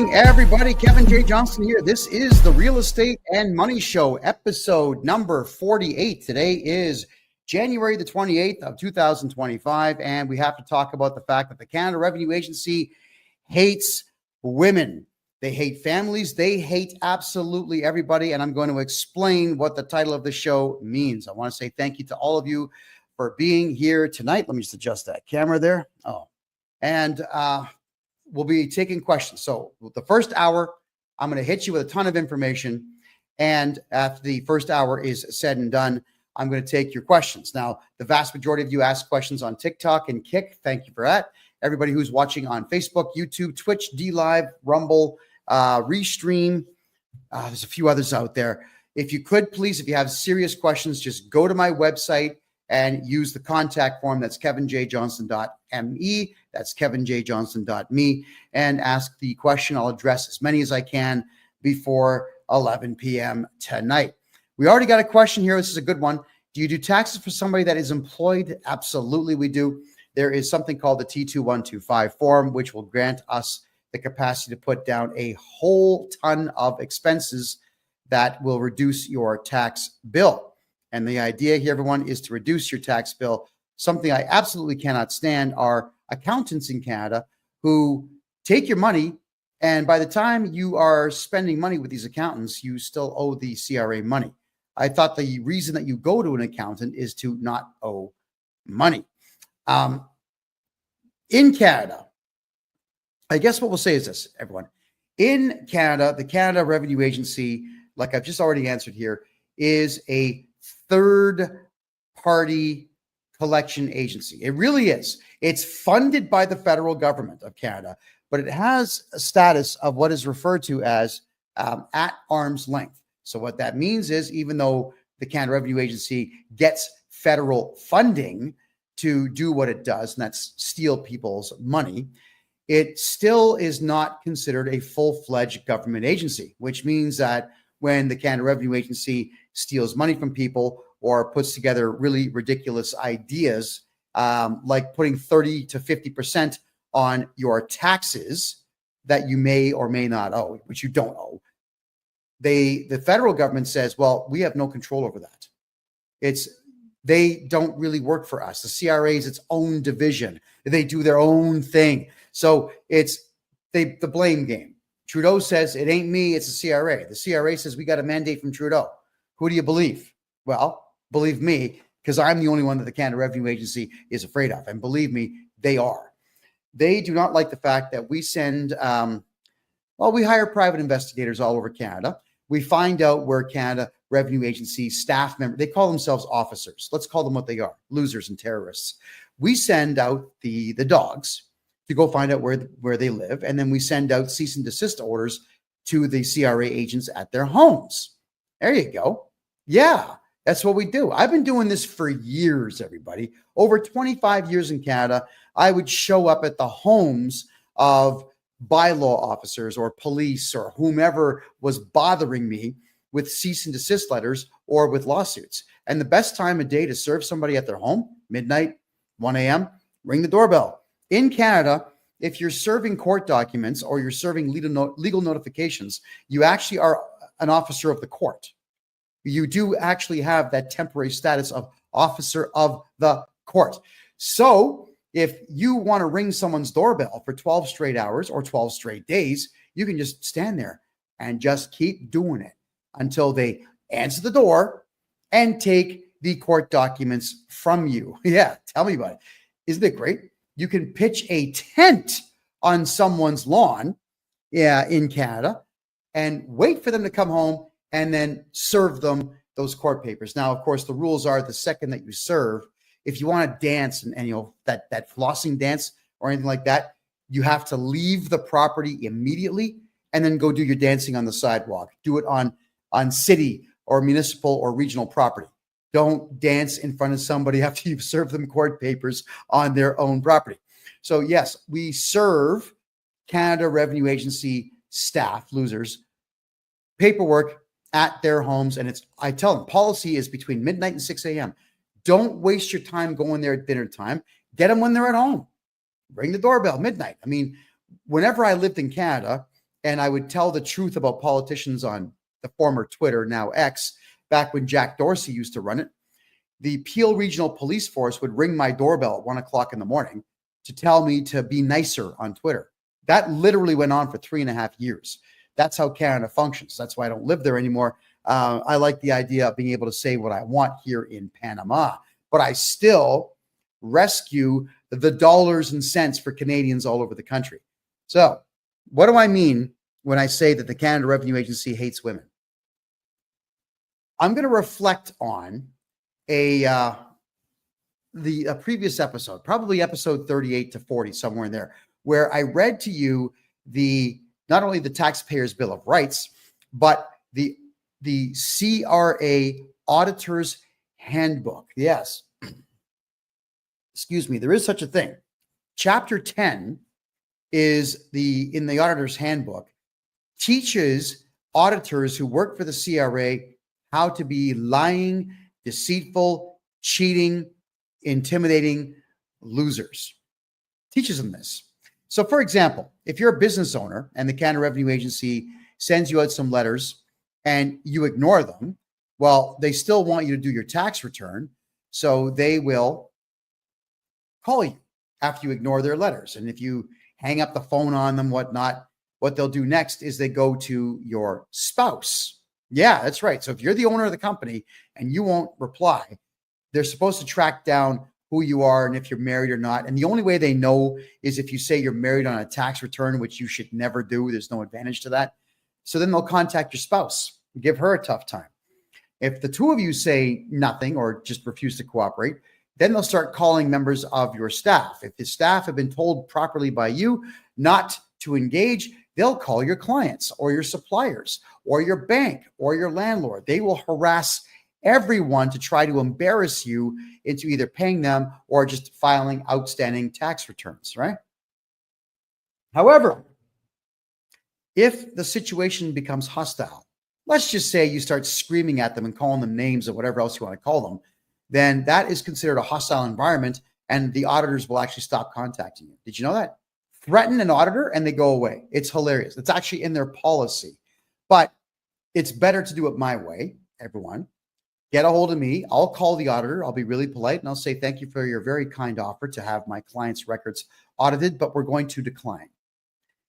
morning, everybody. Kevin J. Johnston here. This is the Real Estate and Money Show, episode number 48. Today is January the 28th of 2025, and we have to talk about the fact that the Canada Revenue Agency hates women. They hate families. They hate absolutely everybody, and I'm going to explain what the title of the show means. I want to say thank you to all of you for being here tonight. Let me just adjust that camera there. And we'll be taking questions. So the first hour, I'm going to hit you with a ton of information. And after the first hour is said and done, I'm going to take your questions. Now, the vast majority of you ask questions on TikTok and Kick. Thank you for that. Everybody who's watching on Facebook, YouTube, Twitch, DLive, Rumble, Restream. There's a few others out there. If you could, please, if you have serious questions, just go to my website and use the contact form. That's KevinJJohnston.me. That's KevinJJohnston.me, and ask the question. I'll address as many as I can before 11 p.m. tonight. We already got a question here. This is a good one. Do you do taxes for somebody that is employed? Absolutely, we do. There is something called the T2125 form, which will grant us the capacity to put down a whole ton of expenses that will reduce your tax bill. And the idea here, everyone, is to reduce your tax bill. Something I absolutely cannot stand are accountants in Canada who take your money, and by the time you are spending money with these accountants, you still owe the CRA money. I thought the reason that you go to an accountant is to not owe money. In Canada, I guess what we'll say is this, everyone. In Canada, the Canada Revenue Agency, like I've just already answered here, is a third-party collection agency. It really is. It's funded by the federal government of Canada, but it has a status of what is referred to as at arm's length. So what that means is, even though the Canada Revenue Agency gets federal funding to do what it does, and that's steal people's money, it still is not considered a full-fledged government agency, which means that when the Canada Revenue Agency steals money from people or puts together really ridiculous ideas, like putting 30 to 50% on your taxes that you may or may not owe, which you don't owe, the federal government says, well, we have no control over that. They don't really work for us. The CRA is its own division. They do their own thing. So it's the blame game. Trudeau says, it ain't me, it's the CRA. The CRA says, we got a mandate from Trudeau. Who do you believe? Well, believe me, because I'm the only one that the Canada Revenue Agency is afraid of. And believe me, they are. They do not like the fact that we send, we hire private investigators all over Canada. We find out where Canada Revenue Agency staff members, they call themselves officers. Let's call them what they are, losers and terrorists. We send out the dogs to go find out where they live. And then we send out cease and desist orders to the CRA agents at their homes. There you go. Yeah, that's what we do. I've been doing this for years, everybody. Over 25 years in Canada, I would show up at the homes of bylaw officers or police or whomever was bothering me with cease and desist letters or with lawsuits. And the best time of day to serve somebody at their home, midnight, 1 a.m., ring the doorbell. In Canada, if you're serving court documents or you're serving legal notifications, you actually are an officer of the court. You do actually have that temporary status of officer of the court. So if you want to ring someone's doorbell for 12 straight hours or 12 straight days, you can just stand there and just keep doing it until they answer the door and take the court documents from you. Yeah, tell me about it. Isn't it great? You can pitch a tent on someone's lawn in Canada and wait for them to come home and then serve them those court papers. Now, of course, the rules are the second that you serve, if you want to dance and you know that flossing dance or anything like that, you have to leave the property immediately and then go do your dancing on the sidewalk. Do it on city or municipal or regional property. Don't dance in front of somebody after you've served them court papers on their own property. So yes, we serve Canada Revenue Agency staff, losers, paperwork at their homes. And I tell them, policy is between midnight and 6 a.m. Don't waste your time going there at dinner time. Get them when they're at home. Ring the doorbell, midnight. I mean, whenever I lived in Canada, and I would tell the truth about politicians on the former Twitter, now X, back when Jack Dorsey used to run it, the Peel Regional Police Force would ring my doorbell at 1 o'clock in the morning to tell me to be nicer on Twitter. That literally went on for 3.5 years. That's how Canada functions. That's why I don't live there anymore. I like the idea of being able to say what I want here in Panama, but I still rescue the dollars and cents for Canadians all over the country. So what do I mean when I say that the Canada Revenue Agency hates women? I'm going to reflect on the previous episode, probably episode 38 to 40, somewhere in there, where I read to you not only the Taxpayers' Bill of Rights, but the CRA Auditor's Handbook. Yes. Excuse me, there is such a thing. Chapter 10 is in the Auditor's Handbook, teaches auditors who work for the CRA how to be lying, deceitful, cheating, intimidating losers. Teaches them this. So, for example, if you're a business owner and the Canada Revenue Agency sends you out some letters and you ignore them, well, they still want you to do your tax return. So they will call you after you ignore their letters. And if you hang up the phone on them, whatnot, what they'll do next is they go to your spouse. Yeah, that's right. So if you're the owner of the company and you won't reply, they're supposed to track down who you are and if you're married or not. And the only way they know is if you say you're married on a tax return, which you should never do. There's no advantage to that. So then they'll contact your spouse, give her a tough time. If the two of you say nothing or just refuse to cooperate, then they'll start calling members of your staff. If the staff have been told properly by you not to engage, they'll call your clients or your suppliers or your bank or your landlord. They will harass everyone to try to embarrass you into either paying them or just filing outstanding tax returns, right? However, if the situation becomes hostile, let's just say you start screaming at them and calling them names or whatever else you want to call them, then that is considered a hostile environment and the auditors will actually stop contacting you. Did you know that? Threaten an auditor and they go away. It's hilarious. It's actually in their policy, but it's better to do it my way, everyone. Get a hold of me. I'll call the auditor. I'll be really polite and I'll say, thank you for your very kind offer to have my client's records audited, but we're going to decline.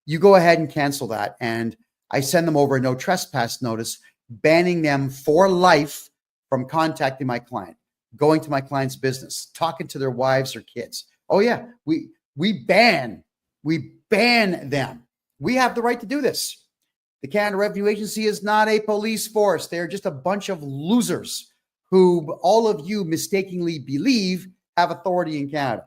You go ahead and cancel that. And I send them over a no trespass notice, banning them for life from contacting my client, going to my client's business, talking to their wives or kids. Oh yeah, we ban them. We have the right to do this. The Canada Revenue Agency is not a police force. They're just a bunch of losers who all of you mistakenly believe have authority in Canada.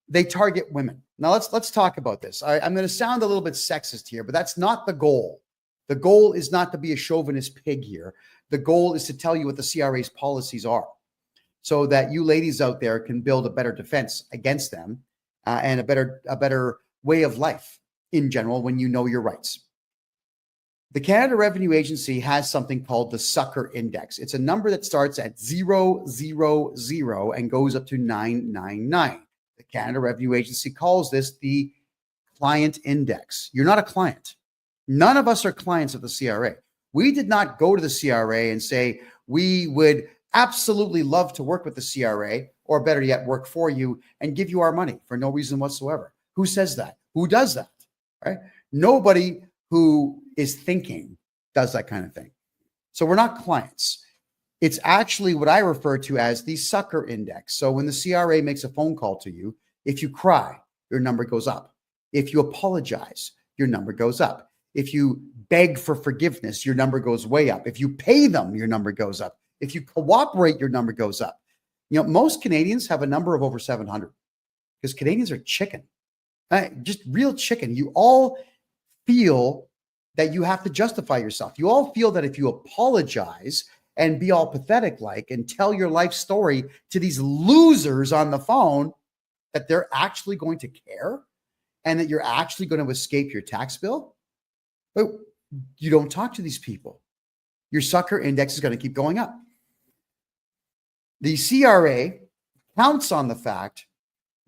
They target women. Now let's talk about this. I'm going to sound a little bit sexist here, but that's not the goal. The goal is not to be a chauvinist pig here. The goal is to tell you what the CRA's policies are so that you ladies out there can build a better defense against them and a better way of life in general when you know your rights. The Canada Revenue Agency has something called the Sucker Index. It's a number that starts at 000 and goes up to 999. The Canada Revenue Agency calls this the Client Index. You're not a client. None of us are clients of the CRA. We did not go to the CRA and say we would absolutely love to work with the CRA, or better yet, work for you and give you our money for no reason whatsoever. Who says that? Who does that? Right? Nobody who is thinking does that kind of thing. So we're not clients. It's actually what I refer to as the Sucker Index. So when the CRA makes a phone call to you, if you cry, your number goes up. If you apologize, your number goes up. If you beg for forgiveness, your number goes way up. If you pay them, your number goes up. If you cooperate, your number goes up. You know, most Canadians have a number of over 700 because Canadians are chicken, just real chicken. You all feel that you have to justify yourself. You all feel that if you apologize and be all pathetic like and tell your life story to these losers on the phone, that they're actually going to care and that you're actually going to escape your tax bill. But you don't talk to these people. Your Sucker Index is going to keep going up. The CRA counts on the fact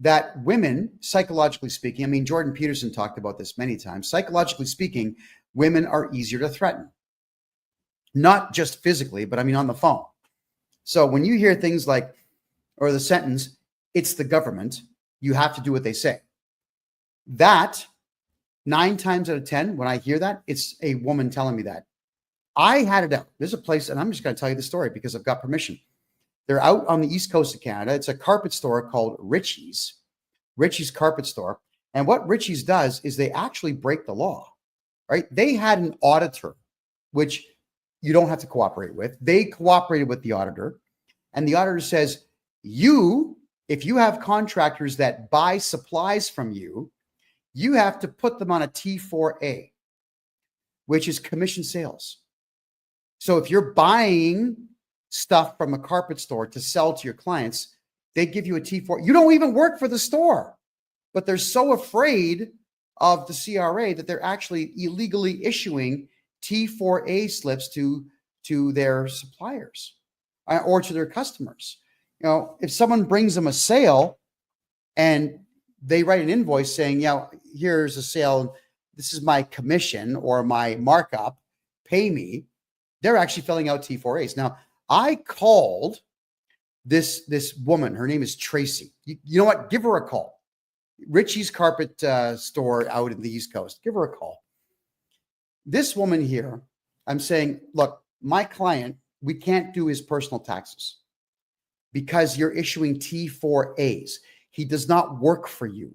that women, psychologically speaking, I mean, Jordan Peterson talked about this many times, psychologically speaking, women are easier to threaten. Not just physically, but I mean on the phone. So when you hear things like, or the sentence, it's the government, you have to do what they say. That 9 times out of 10, when I hear that, it's a woman telling me that. I had it out. There's a place, and I'm just going to tell you the story because I've got permission. They're out on the east coast of Canada. It's a carpet store called Ritchie's Carpet Store. And what Ritchie's does is they actually break the law, right? They had an auditor, which you don't have to cooperate with. They cooperated with the auditor. And the auditor says, if you have contractors that buy supplies from you, you have to put them on a T4A, which is commission sales. So if you're buying stuff from a carpet store to sell to your clients, they give you a T4. You don't even work for the store, but they're so afraid of the CRA that they're actually illegally issuing T4A slips to their suppliers or to their customers. You know, if someone brings them a sale and they write an invoice saying, yeah, here's a sale, this is my commission or my markup, pay me, they're actually filling out T4As. Now, I called this woman. Her name is Tracy. You know what? Give her a call. Ritchie's Carpet Store out in the East Coast. Give her a call. This woman here, I'm saying, look, my client, we can't do his personal taxes because you're issuing T4As. He does not work for you.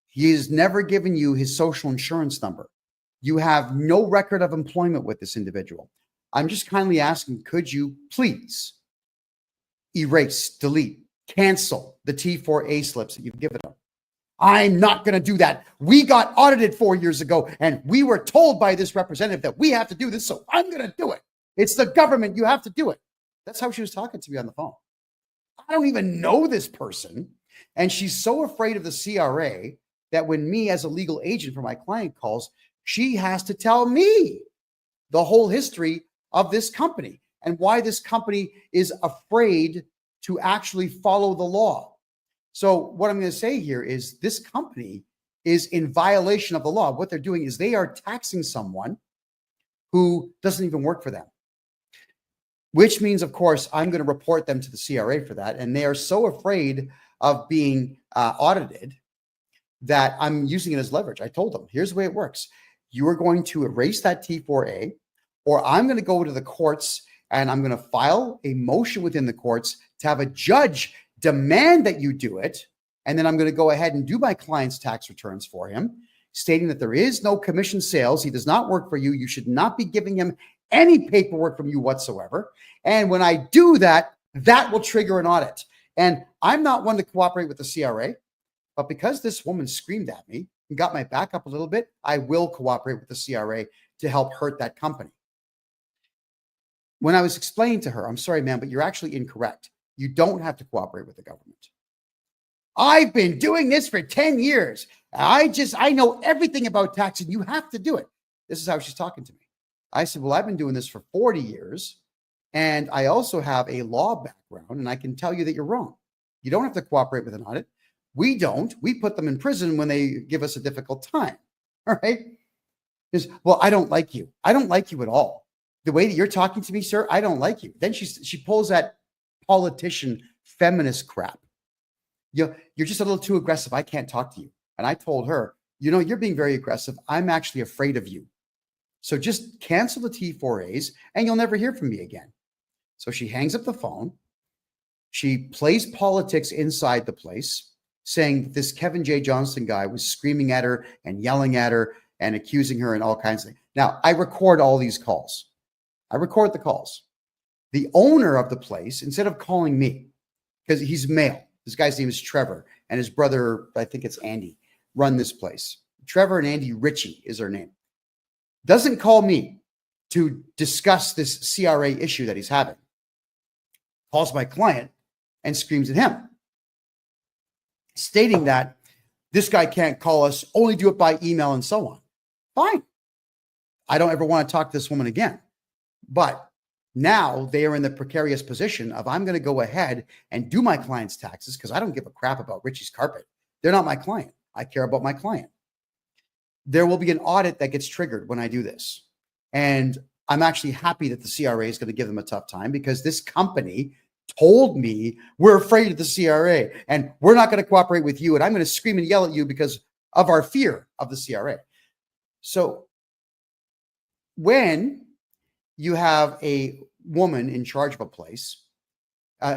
He has never given you his social insurance number. You have no record of employment with this individual. I'm just kindly asking, could you please erase, delete, cancel the T4A slips that you've given him? I'm not going to do that. We got audited 4 years ago, and we were told by this representative that we have to do this, so I'm going to do it. It's the government. You have to do it. That's how she was talking to me on the phone. I don't even know this person, and she's so afraid of the CRA that when me as a legal agent for my client calls, she has to tell me the whole history of this company and why this company is afraid to actually follow the law. So what I'm going to say here is this company is in violation of the law. What they're doing is they are taxing someone who doesn't even work for them, which means, of course, I'm going to report them to the CRA for that. And they are so afraid of being audited that I'm using it as leverage. I told them, here's the way it works. You are going to erase that T4A, or I'm going to go to the courts and I'm going to file a motion within the courts to have a judge demand that you do it. And then I'm going to go ahead and do my client's tax returns for him, stating that there is no commission sales. He does not work for you. You should not be giving him any paperwork from you whatsoever. And when I do that, that will trigger an audit. And I'm not one to cooperate with the CRA, but because this woman screamed at me and got my back up a little bit, I will cooperate with the CRA to help hurt that company. When I was explaining to her, I'm sorry, ma'am, but you're actually incorrect. You don't have to cooperate with the government. I've been doing this for 10 years. I know everything about tax and you have to do it. This is how she's talking to me. I said, well, I've been doing this for 40 years and I also have a law background and I can tell you that you're wrong. You don't have to cooperate with an audit. We don't. We put them in prison when they give us a difficult time. All right. Because, well, I don't like you. I don't like you at all. The way that you're talking to me, sir, I don't like you. Then she pulls that politician feminist crap. You're just a little too aggressive. I can't talk to you. And I told her, you're being very aggressive. I'm actually afraid of you. So just cancel the T4As and you'll never hear from me again. So she hangs up the phone. She plays politics inside the place, saying that this KevinJJohnston guy was screaming at her and yelling at her and accusing her and all kinds of things. Now, I record all these calls. I record the calls. The owner of the place, instead of calling me, because he's male, this guy's name is Trevor, and his brother, I think it's Andy, run this place. Trevor and Andy Ritchie is their name. Doesn't call me to discuss this CRA issue that he's having. Calls my client and screams at him, stating that this guy can't call us, only do it by email and so on. Fine. I don't ever want to talk to this woman again. But Now they are in the precarious position of, I'm going to go ahead and do my client's taxes because I don't give a crap about Richie's carpet. They're not my client. I care about my client. There will be an audit that gets triggered when I do this. And I'm actually happy that the CRA is going to give them a tough time, because this company told me, we're afraid of the CRA and we're not going to cooperate with you. And I'm going to scream and yell at you because of our fear of the CRA. So when you have a woman in charge of a place,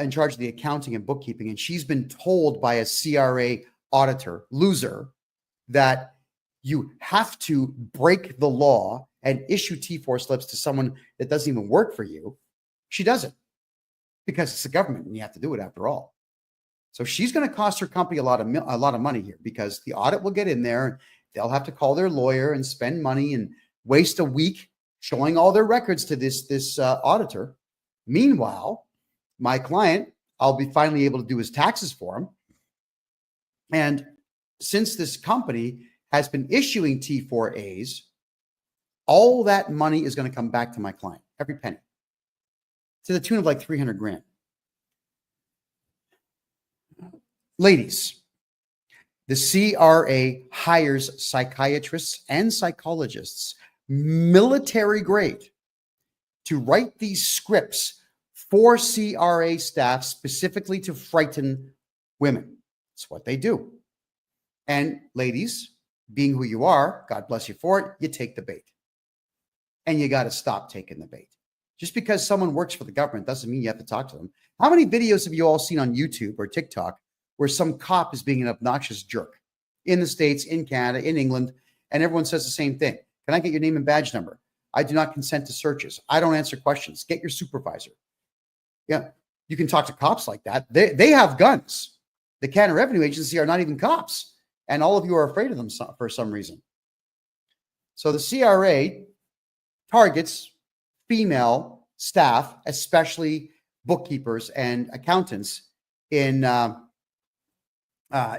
in charge of the accounting and bookkeeping, and she's been told by a CRA auditor, loser, that you have to break the law and issue T4 slips to someone that doesn't even work for you, she does it because it's the government and you have to do it after all. So she's going to cost her company a lot of money here, because the audit will get in there. They'll have to call their lawyer and spend money and waste a week showing all their records to this auditor. Meanwhile, my client, I'll be finally able to do his taxes for him. And since this company has been issuing T4As, all that money is going to come back to my client, every penny, to the tune of like 300 grand. Ladies, the CRA hires psychiatrists and psychologists, military grade, to write these scripts for CRA staff specifically to frighten women. It's what they do. And ladies, being who you are, God bless you for it, you take the bait. And you got to stop taking the bait. Just because someone works for the government doesn't mean you have to talk to them. How many videos have you all seen on YouTube or TikTok where some cop is being an obnoxious jerk in the States, in Canada, in England, and everyone says the same thing? Can I get your name and badge number? I do not consent to searches. I don't answer questions. Get your supervisor. Yeah, you can talk to cops like that. They have guns. The Canada Revenue Agency are not even cops. And all of you are afraid of them for some reason. So the CRA targets female staff, especially bookkeepers and accountants in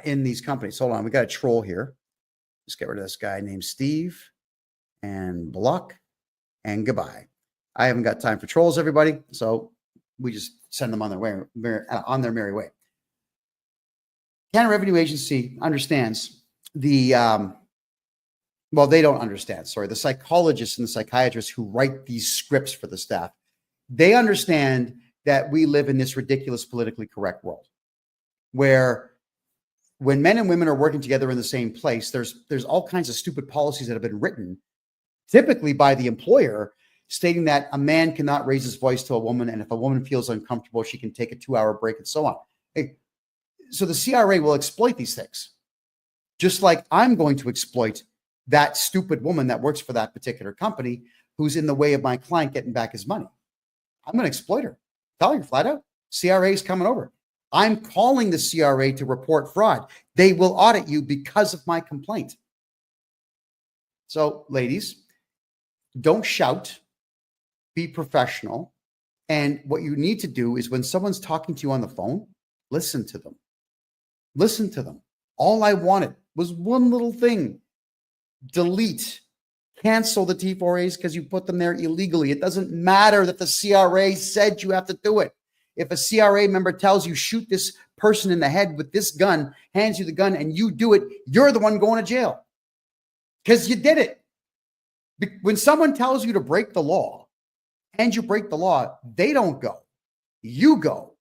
these companies. Hold on, we got a troll here. Let's get rid of this guy named Steve and block and goodbye. I haven't got time for trolls, everybody. So we just send them on their way, on their merry way. Canada Revenue Agency understands the, well, they don't understand, sorry, the psychologists and the psychiatrists who write these scripts for the staff. They understand that we live in this ridiculous politically correct world where when men and women are working together in the same place, there's all kinds of stupid policies that have been written, typically by the employer, stating that a man cannot raise his voice to a woman, and if a woman feels uncomfortable, she can take a 2-hour break and so on. So the CRA will exploit these things, just like I'm going to exploit that stupid woman that works for that particular company who's in the way of my client getting back his money. I'm going to exploit her. Tell her flat out, CRA is coming over. I'm calling the CRA to report fraud. They will audit you because of my complaint. So ladies, don't shout, be professional. And what you need to do is when someone's talking to you on the phone, listen to them. Listen to them. All I wanted was one little thing. Delete, cancel the T4As because you put them there illegally. It doesn't matter that the CRA said you have to do it. If a CRA member tells you shoot this person in the head with this gun, hands you the gun, and you do it, you're the one going to jail because you did it. When someone tells you to break the law and you break the law, they don't go. You go.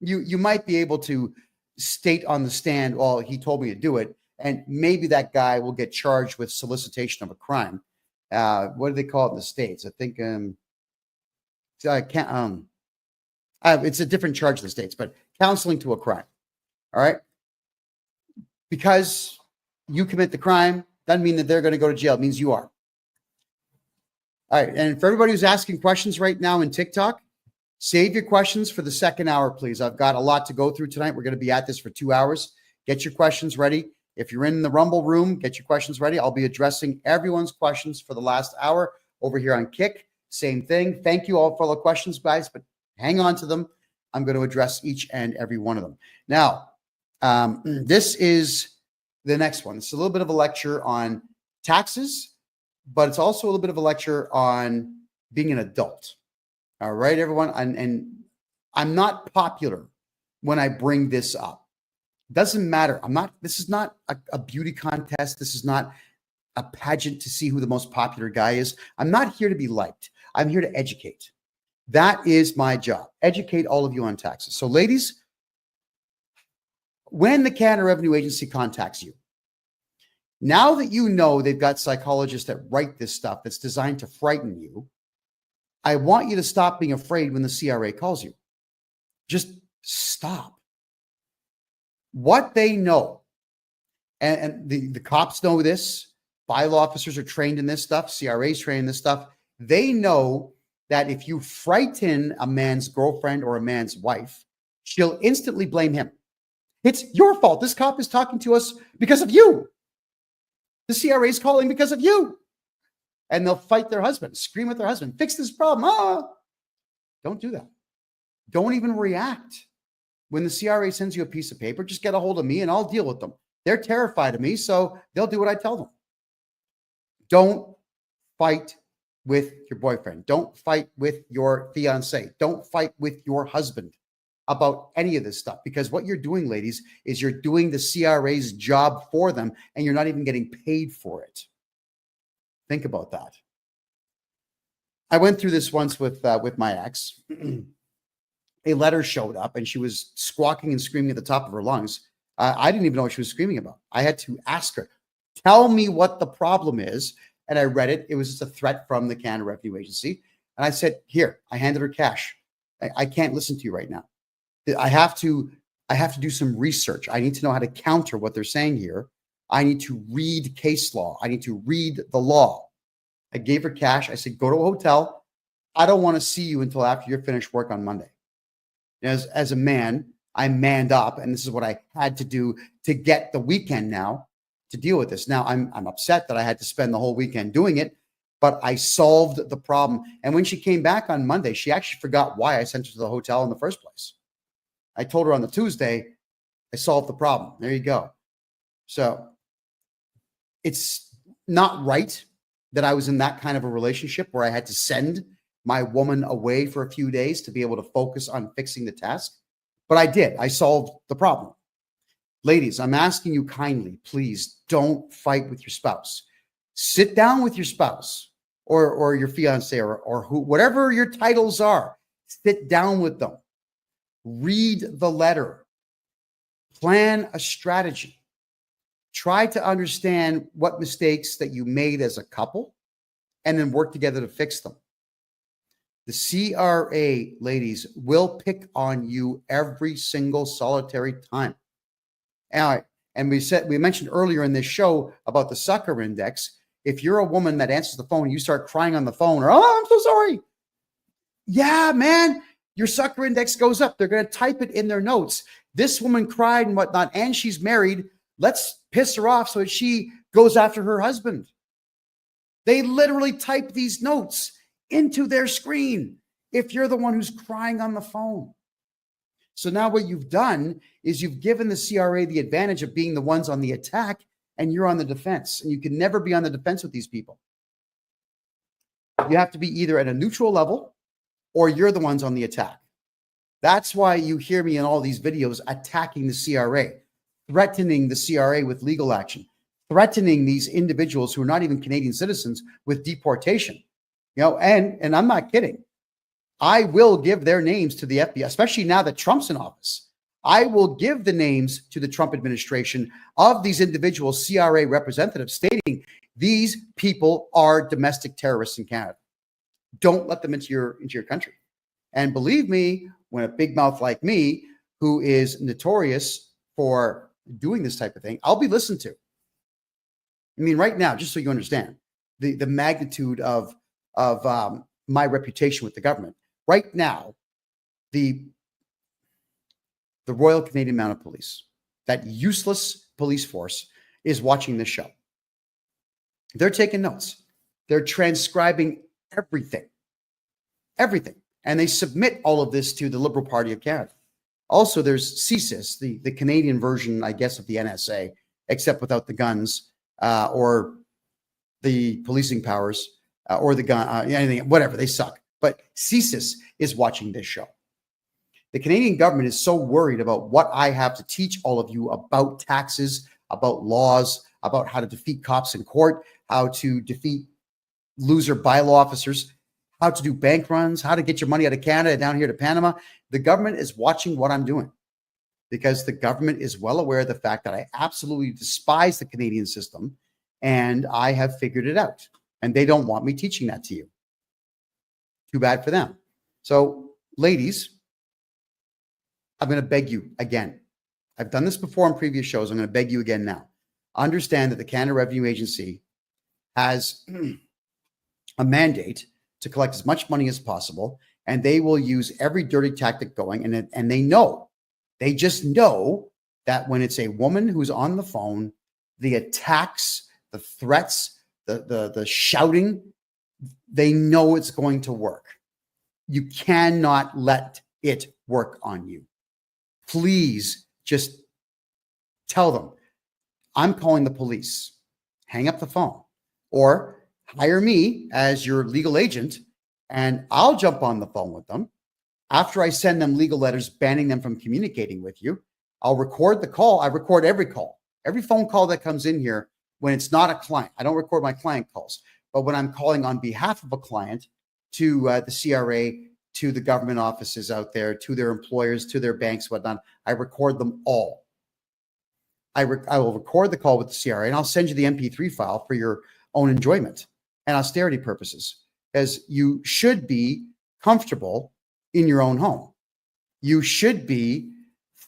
You might be able to state on the stand, well, he told me to do it, and maybe that guy will get charged with solicitation of a crime. What do they call it in the States? I think it's a different charge in the States, but counseling to a crime. All right. Because you commit the crime doesn't mean that they're going to go to jail. It means you are. All right. And for everybody who's asking questions right now in TikTok, save your questions for the second hour, please. I've got a lot to go through tonight. We're going to be at this for 2 hours. Get your questions ready. If you're in the Rumble room, get your questions ready. I'll be addressing everyone's questions for the last hour over here on Kick. Same thing. Thank you all for all the questions, guys, but hang on to them. I'm going to address each and every one of them. Now, this is the next one. It's a little bit of a lecture on taxes, but it's also a little bit of a lecture on being an adult. All right, everyone. And I'm not popular when I bring this up. Doesn't matter. This is not a beauty contest. This is not a pageant to see who the most popular guy is. I'm not here to be liked. I'm here to educate. That is my job. Educate all of you on taxes. So ladies, when the Canada Revenue Agency contacts you, now that you know they've got psychologists that write this stuff that's designed to frighten you, I want you to stop being afraid when the CRA calls you. Just stop. What they know, and the cops know this, bylaw officers are trained in this stuff, CRA's trained in this stuff. They know that if you frighten a man's girlfriend or a man's wife, she'll instantly blame him. It's your fault. This cop is talking to us because of you. The CRA is calling because of you. And they'll fight their husband, scream at their husband, fix this problem. Don't do that. Don't even react. When the CRA sends you a piece of paper, just get a hold of me and I'll deal with them. They're terrified of me, so they'll do what I tell them. Don't fight with your boyfriend. Don't fight with your fiance. Don't fight with your husband about any of this stuff, because what you're doing, ladies, is you're doing the CRA's job for them and you're not even getting paid for it. Think about that. I went through this once with my ex. A letter showed up and she was squawking and screaming at the top of her lungs. I didn't even know what she was screaming about. I had to ask her, tell me what the problem is. And I read it. It was just a threat from the Canada Revenue Agency. And I said, here, I handed her cash. I can't listen to you right now. I have to do some research. I need to know how to counter what they're saying here. I need to read case law. I need to read the law. I gave her cash. I said, go to a hotel. I don't want to see you until after you're finished work on Monday. As a man, I manned up, and this is what I had to do to get the weekend now to deal with this. Now, I'm upset that I had to spend the whole weekend doing it, but I solved the problem. And when she came back on Monday, she actually forgot why I sent her to the hotel in the first place. I told her on the Tuesday, I solved the problem. There you go. So it's not right that I was in that kind of a relationship where I had to send my woman away for a few days to be able to focus on fixing the task. But I did. I solved the problem. Ladies, I'm asking you kindly, please don't fight with your spouse. Sit down with your spouse or your fiance or who, whatever your titles are. Sit down with them. Read the letter. Plan a strategy. Try to understand what mistakes that you made as a couple and then work together to fix them. The CRA, ladies, will pick on you every single solitary time. And we mentioned earlier in this show about the sucker index. If you're a woman that answers the phone, you start crying on the phone, or, oh, I'm so sorry. Yeah, man, your sucker index goes up. They're going to type it in their notes. This woman cried and whatnot, and she's married. Let's piss her off so that she goes after her husband. They literally type these notes into their screen if you're the one who's crying on the phone. So now what you've done is you've given the CRA the advantage of being the ones on the attack and you're on the defense. And you can never be on the defense with these people. You have to be either at a neutral level or you're the ones on the attack. That's why you hear me in all these videos attacking the CRA, threatening the CRA with legal action, threatening these individuals who are not even Canadian citizens with deportation. And I'm not kidding. I will give their names to the FBI, especially now that Trump's in office. I will give the names to the Trump administration of these individual CRA representatives stating these people are domestic terrorists in Canada. Don't let them into your country. And believe me, when a big mouth like me, who is notorious for doing this type of thing, I'll be listened to. I mean, right now, just so you understand the magnitude of my reputation with the government. Right now, the Royal Canadian Mounted Police, that useless police force, is watching this show. They're taking notes. They're transcribing everything. And they submit all of this to the Liberal Party of Canada. Also, there's CSIS, the Canadian version, I guess, of the NSA, except without the guns or the policing powers or the gun, anything, whatever. They suck. But CSIS is watching this show. The Canadian government is so worried about what I have to teach all of you about taxes, about laws, about how to defeat cops in court, how to defeat loser bylaw officers, how to do bank runs, how to get your money out of Canada down here to Panama. The government is watching what I'm doing because the government is well aware of the fact that I absolutely despise the Canadian system and I have figured it out. And they don't want me teaching that to you. Too bad for them. So, ladies, I'm going to beg you again. I've done this before on previous shows. I'm going to beg you again now. Understand that the Canada Revenue Agency has a mandate to collect as much money as possible, and they will use every dirty tactic going. And they just know that when it's a woman who's on the phone, the attacks, the threats, the shouting, they know it's going to work. You cannot let it work on you. Please just tell them, I'm calling the police. Hang up the phone or hire me as your legal agent and I'll jump on the phone with them. After I send them legal letters banning them from communicating with you, I'll record the call. I record every call, every phone call that comes in here when it's not a client. I don't record my client calls, but when I'm calling on behalf of a client to the CRA, to the government offices out there, to their employers, to their banks, whatnot, I record them all. I will record the call with the CRA and I'll send you the MP3 file for your own enjoyment and austerity purposes, as you should be comfortable in your own home. You should be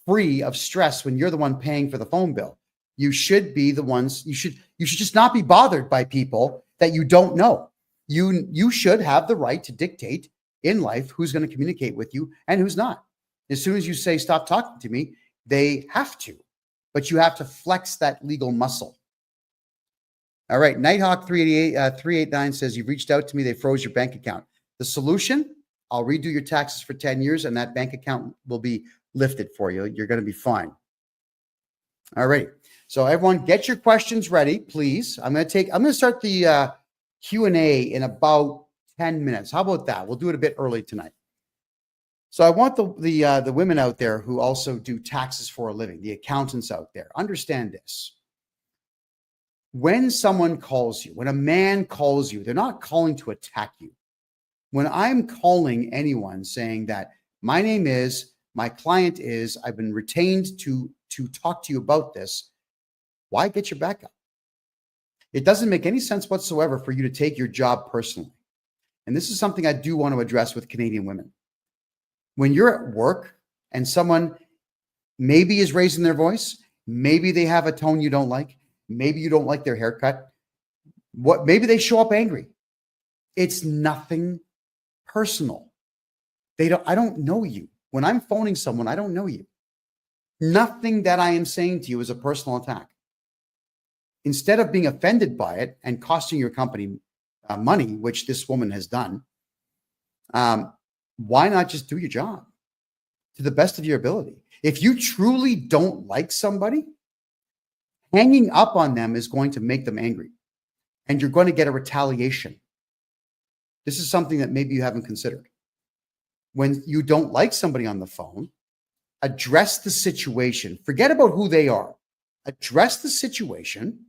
free of stress when you're the one paying for the phone bill. You should be the ones, you should just not be bothered by people that you don't know. You should have the right to dictate in life who's going to communicate with you and who's not. As soon as you say, stop talking to me, they have to, but you have to flex that legal muscle. All right. Nighthawk 389 says, you've reached out to me. They froze your bank account. The solution, I'll redo your taxes for 10 years and that bank account will be lifted for you. You're going to be fine. All right. So everyone get your questions ready, please. I'm going to start the Q&A in about 10 minutes. How about that? We'll do it a bit early tonight. So I want the women out there who also do taxes for a living, the accountants out there, understand this. When someone calls you, when a man calls you, they're not calling to attack you. When I'm calling anyone saying that my name is, my client is, I've been retained to talk to you about this, why get your back up? It doesn't make any sense whatsoever for you to take your job personally. And this is something I do want to address with Canadian women. When you're at work and someone maybe is raising their voice, maybe they have a tone you don't like, maybe you don't like their haircut, maybe they show up angry. It's nothing personal. I don't know you. When I'm phoning someone, I don't know you. Nothing that I am saying to you is a personal attack. Instead of being offended by it and costing your company money, which this woman has done, why not just do your job to the best of your ability? If you truly don't like somebody, hanging up on them is going to make them angry and you're going to get a retaliation. This is something that maybe you haven't considered. When you don't like somebody on the phone, address the situation. Forget about who they are. Address the situation,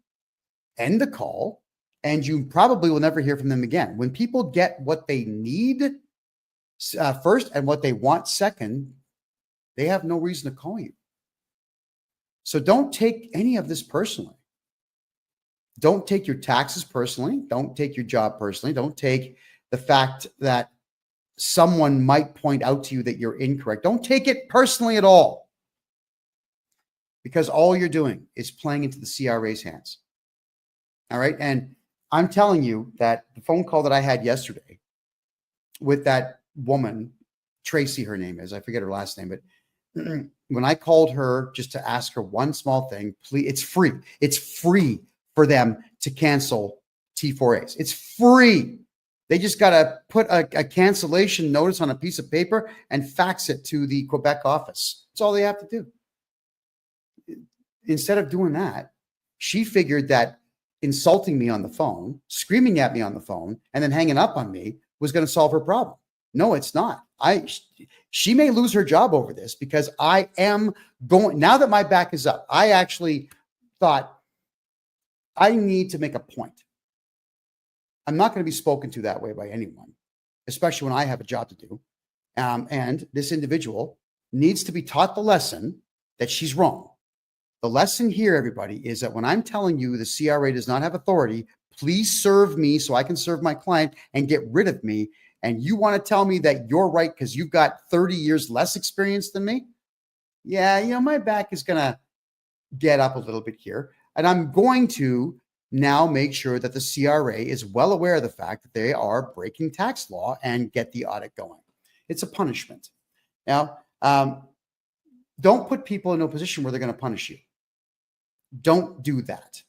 end the call, and you probably will never hear from them again. When people get what they need first and what they want second, they have no reason to call you. So don't take any of this personally. Don't take your taxes personally. Don't take your job personally. Don't take the fact that someone might point out to you that you're incorrect. Don't take it personally at all, because all you're doing is playing into the CRA's hands. All right. And I'm telling you that the phone call that I had yesterday with that woman, Tracy, her name is, I forget her last name, but when I called her just to ask her one small thing, please, it's free. It's free for them to cancel T4As. It's free. They just got to put a cancellation notice on a piece of paper and fax it to the Quebec office. That's all they have to do. Instead of doing that, she figured that insulting me on the phone, screaming at me on the phone, and then hanging up on me was going to solve her problem. No, it's not. She may lose her job over this because I am going, now that my back is up, I actually thought I need to make a point. I'm not going to be spoken to that way by anyone, especially when I have a job to do. And this individual needs to be taught the lesson that she's wrong. The lesson here, everybody, is that when I'm telling you the CRA does not have authority, please serve me so I can serve my client and get rid of me. And you want to tell me that you're right because you've got 30 years less experience than me? Yeah, my back is going to get up a little bit here. And I'm going to now make sure that the CRA is well aware of the fact that they are breaking tax law and get the audit going. It's a punishment. Now, don't put people in a position where they're going to punish you. Don't do that.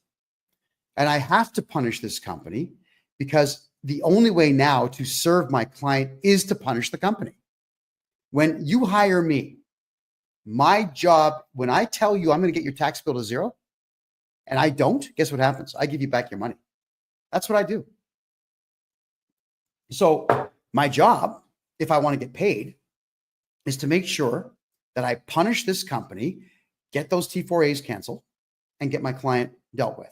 And I have to punish this company because the only way now to serve my client is to punish the company. When you hire me, my job, when I tell you I'm going to get your tax bill to zero and I don't, guess what happens? I give you back your money. That's what I do. So my job, if I want to get paid, is to make sure that I punish this company, get those T4As canceled, and get my client dealt with.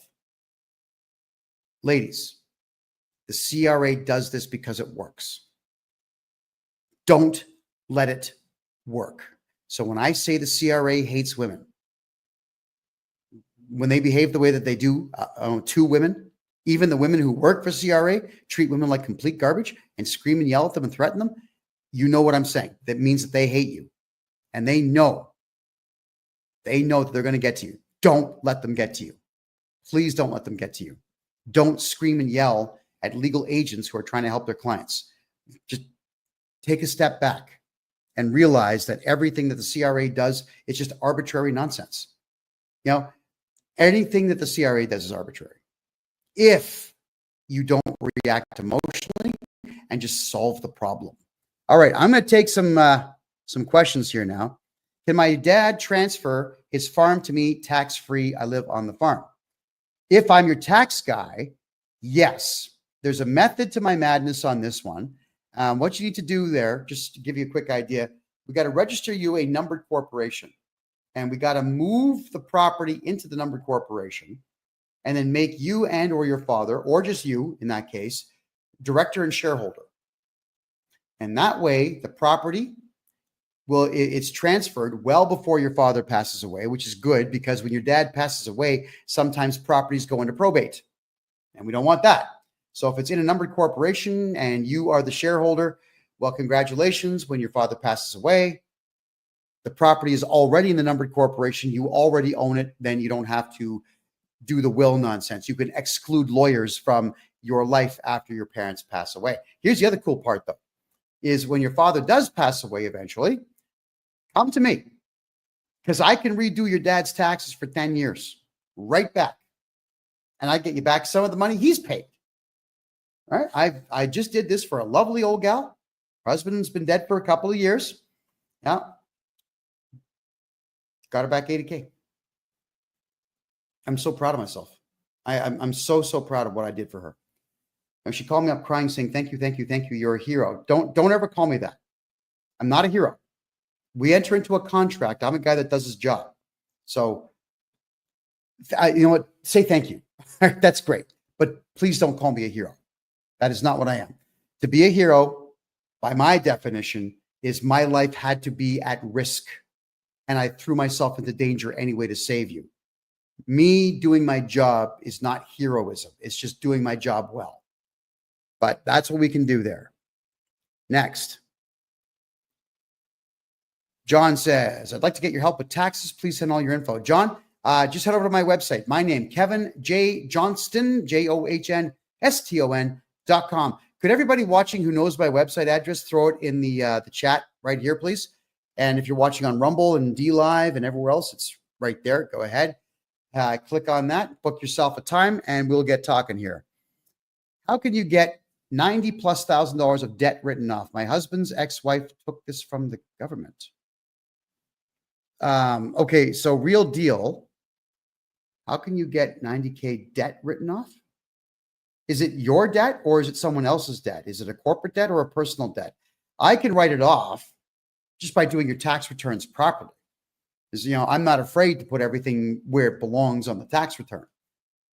Ladies, the CRA does this because it works. Don't let it work. So when I say the CRA hates women, when they behave the way that they do to women, even the women who work for CRA treat women like complete garbage and scream and yell at them and threaten them, you know what I'm saying. That means that they hate you. And they know that they're going to get to you. Don't let them get to you. Please don't let them get to you. Don't scream and yell at legal agents who are trying to help their clients. Just take a step back and realize that everything that the CRA does, it's just arbitrary nonsense. Anything that the CRA does is arbitrary. If you don't react emotionally and just solve the problem. All right, I'm going to take some questions here now. Can my dad transfer his farm to me tax-free? I live on the farm. If I'm your tax guy, yes. There's a method to my madness on this one. What you need to do there, just to give you a quick idea, we got to register you a numbered corporation. And we got to move the property into the numbered corporation and then make you and or your father, or just you in that case, director and shareholder. And that way the property, it's transferred well before your father passes away, which is good because when your dad passes away, sometimes properties go into probate and we don't want that. So if it's in a numbered corporation and you are the shareholder, well, congratulations. When your father passes away, the property is already in the numbered corporation. You already own it. Then you don't have to do the will nonsense. You can exclude lawyers from your life after your parents pass away. Here's the other cool part though, is when your father does pass away eventually, come to me because I can redo your dad's taxes for 10 years right back. And I get you back some of the money he's paid. All right. I just did this for a lovely old gal. Her husband's been dead for a couple of years. Yeah. Got her back $80K. I'm so proud of myself. I'm so proud of what I did for her. And she called me up crying, saying, thank you. You're a hero. Don't ever call me that. I'm not a hero. We enter into a contract. I'm a guy that does his job. So, you know what? Say thank you. That's great. But please don't call me a hero. That is not what I am. To be a hero, by my definition, is my life had to be at risk. And I threw myself into danger anyway to save you. Me doing my job is not heroism. It's just doing my job well. But that's what we can do there. Next. John says, I'd like to get your help with taxes. Please send all your info. John, just head over to my website. My name, KevinJJohnston, JOHNSTON.com. Could everybody watching who knows my website address throw it in the chat right here, please? And if you're watching on Rumble and DLive and everywhere else, it's right there. Go ahead. Click on that, book yourself a time, and we'll get talking here. How can you get $90,000+ of debt written off? My husband's ex-wife took this from the government. Okay, so real deal. How can you get $90K debt written off? Is it your debt or is it someone else's debt? Is it a corporate debt or a personal debt? I can write it off just by doing your tax returns properly. Because, I'm not afraid to put everything where it belongs on the tax return.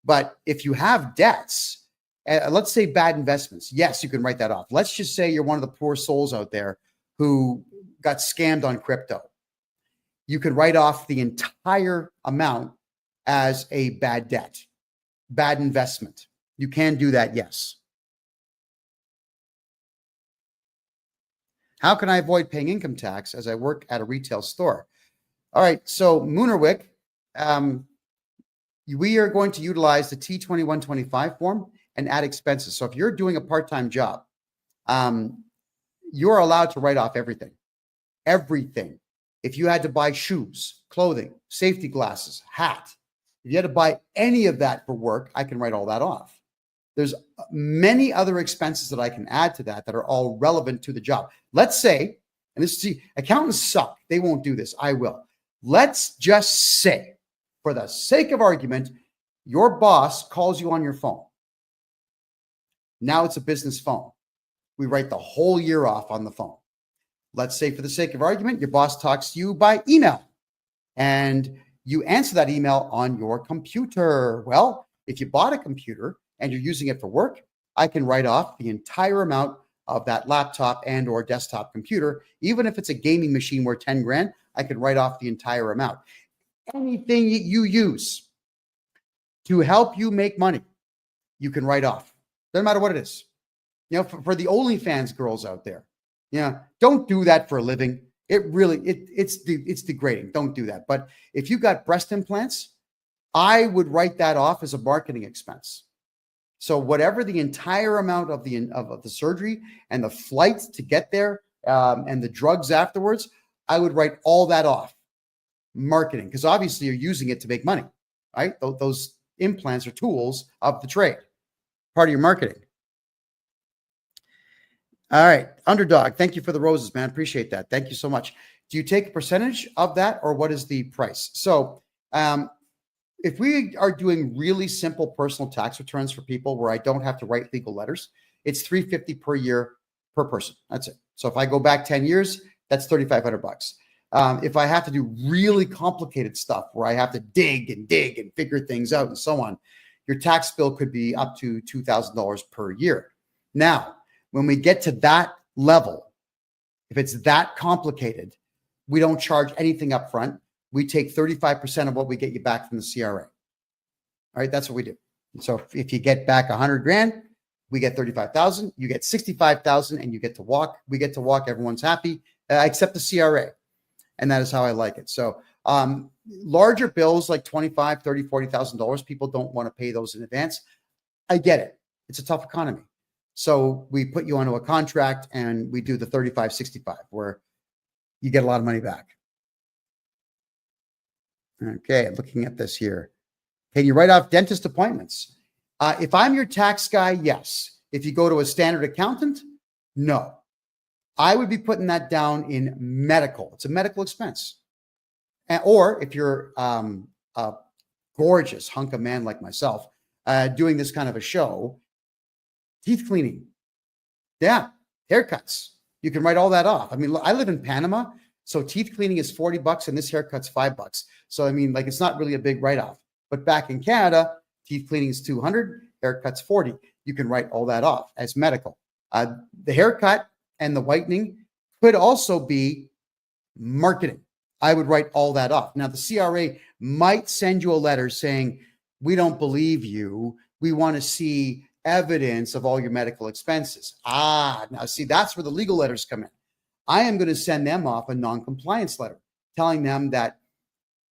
But if you have debts, let's say bad investments, yes, you can write that off. Let's just say you're one of the poor souls out there who got scammed on crypto. You can write off the entire amount as a bad debt, bad investment. You can do that, yes. How can I avoid paying income tax as I work at a retail store? All right, so Moonerwick, we are going to utilize the T2125 form and add expenses. So if you're doing a part-time job, you're allowed to write off everything. Everything. If you had to buy shoes, clothing, safety glasses, hat, if you had to buy any of that for work, I can write all that off. There's many other expenses that I can add to that are all relevant to the job. Let's say, and this is, accountants suck. They won't do this. I will. Let's just say, for the sake of argument, your boss calls you on your phone. Now it's a business phone. We write the whole year off on the phone. Let's say, for the sake of argument, your boss talks to you by email and you answer that email on your computer. Well, if you bought a computer and you're using it for work, I can write off the entire amount of that laptop and or desktop computer. Even if it's a gaming machine worth 10 grand, I can write off the entire amount. Anything you use to help you make money, you can write off. Doesn't matter what it is. For the OnlyFans girls out there, don't do that for a living. It really, it's degrading. Don't do that. But if you got breast implants, I would write that off as a marketing expense. So whatever the entire amount of the surgery and the flight to get there and the drugs afterwards, I would write all that off. Marketing, because obviously you're using it to make money, right? Those implants are tools of the trade, part of your marketing. All right, Underdog, thank you for the roses, man. Appreciate that. Thank you so much. Do you take a percentage of that, or what is the price? So if we are doing really simple personal tax returns for people where I don't have to write legal letters, it's $350 per year per person. That's it. So if I go back 10 years, that's $3,500. If I have to do really complicated stuff where I have to dig and figure things out and so on, your tax bill could be up to $2,000 per year. Now, when we get to that level, if it's that complicated, we don't charge anything up front. We take 35% of what we get you back from the CRA. All right, that's what we do. So if you get back 100 grand, we get 35,000, you get 65,000, and you get to walk. We get to walk. Everyone's happy, except the CRA. And that is how I like it. So larger bills like $25,000, $30,000, $40,000, people don't want to pay those in advance. I get it. It's a tough economy. So we put you onto a contract and we do the 35-65 where you get a lot of money back. Okay, looking at this here. Can you write off dentist appointments? If I'm your tax guy, yes. If you go to a standard accountant, no. I would be putting that down in medical. It's a medical expense. Or if you're a gorgeous hunk of man like myself, doing this kind of a show, teeth cleaning. Yeah, haircuts. You can write all that off. I mean, I live in Panama, so teeth cleaning is $40 and this haircut's $5. So, I mean, like, it's not really a big write-off. But back in Canada, teeth cleaning is $200, haircut's $40. You can write all that off as medical. The haircut and the whitening could also be marketing. I would write all that off. Now, the CRA might send you a letter saying, we don't believe you. We want to see evidence of all your medical expenses. Now see, that's where the legal letters come in. I am going to send them off a non-compliance letter telling them that,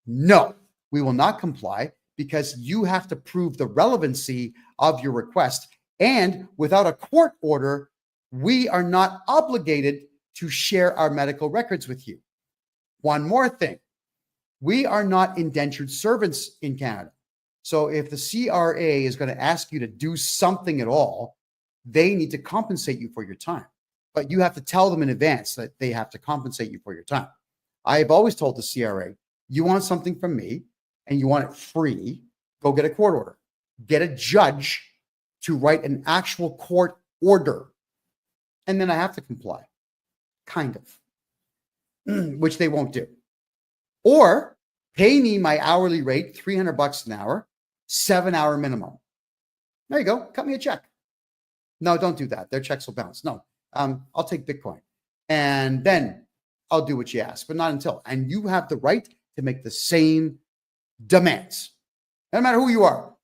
no, we will not comply because you have to prove the relevancy of your request. And without a court order, we are not obligated to share our medical records with you. One more thing, we are not indentured servants in Canada. So if the CRA is going to ask you to do something at all, they need to compensate you for your time. But you have to tell them in advance that they have to compensate you for your time. I have always told the CRA, you want something from me and you want it free, go get a court order. Get a judge to write an actual court order. And then I have to comply. kind of, which they won't do. Or pay me my hourly rate, $300 an hour, 7-hour minimum. There you go. Cut me a check. No, don't do that. Their checks will bounce. No, I'll take Bitcoin. And then I'll do what you ask, but not until. And you have the right to make the same demands, no matter who you are.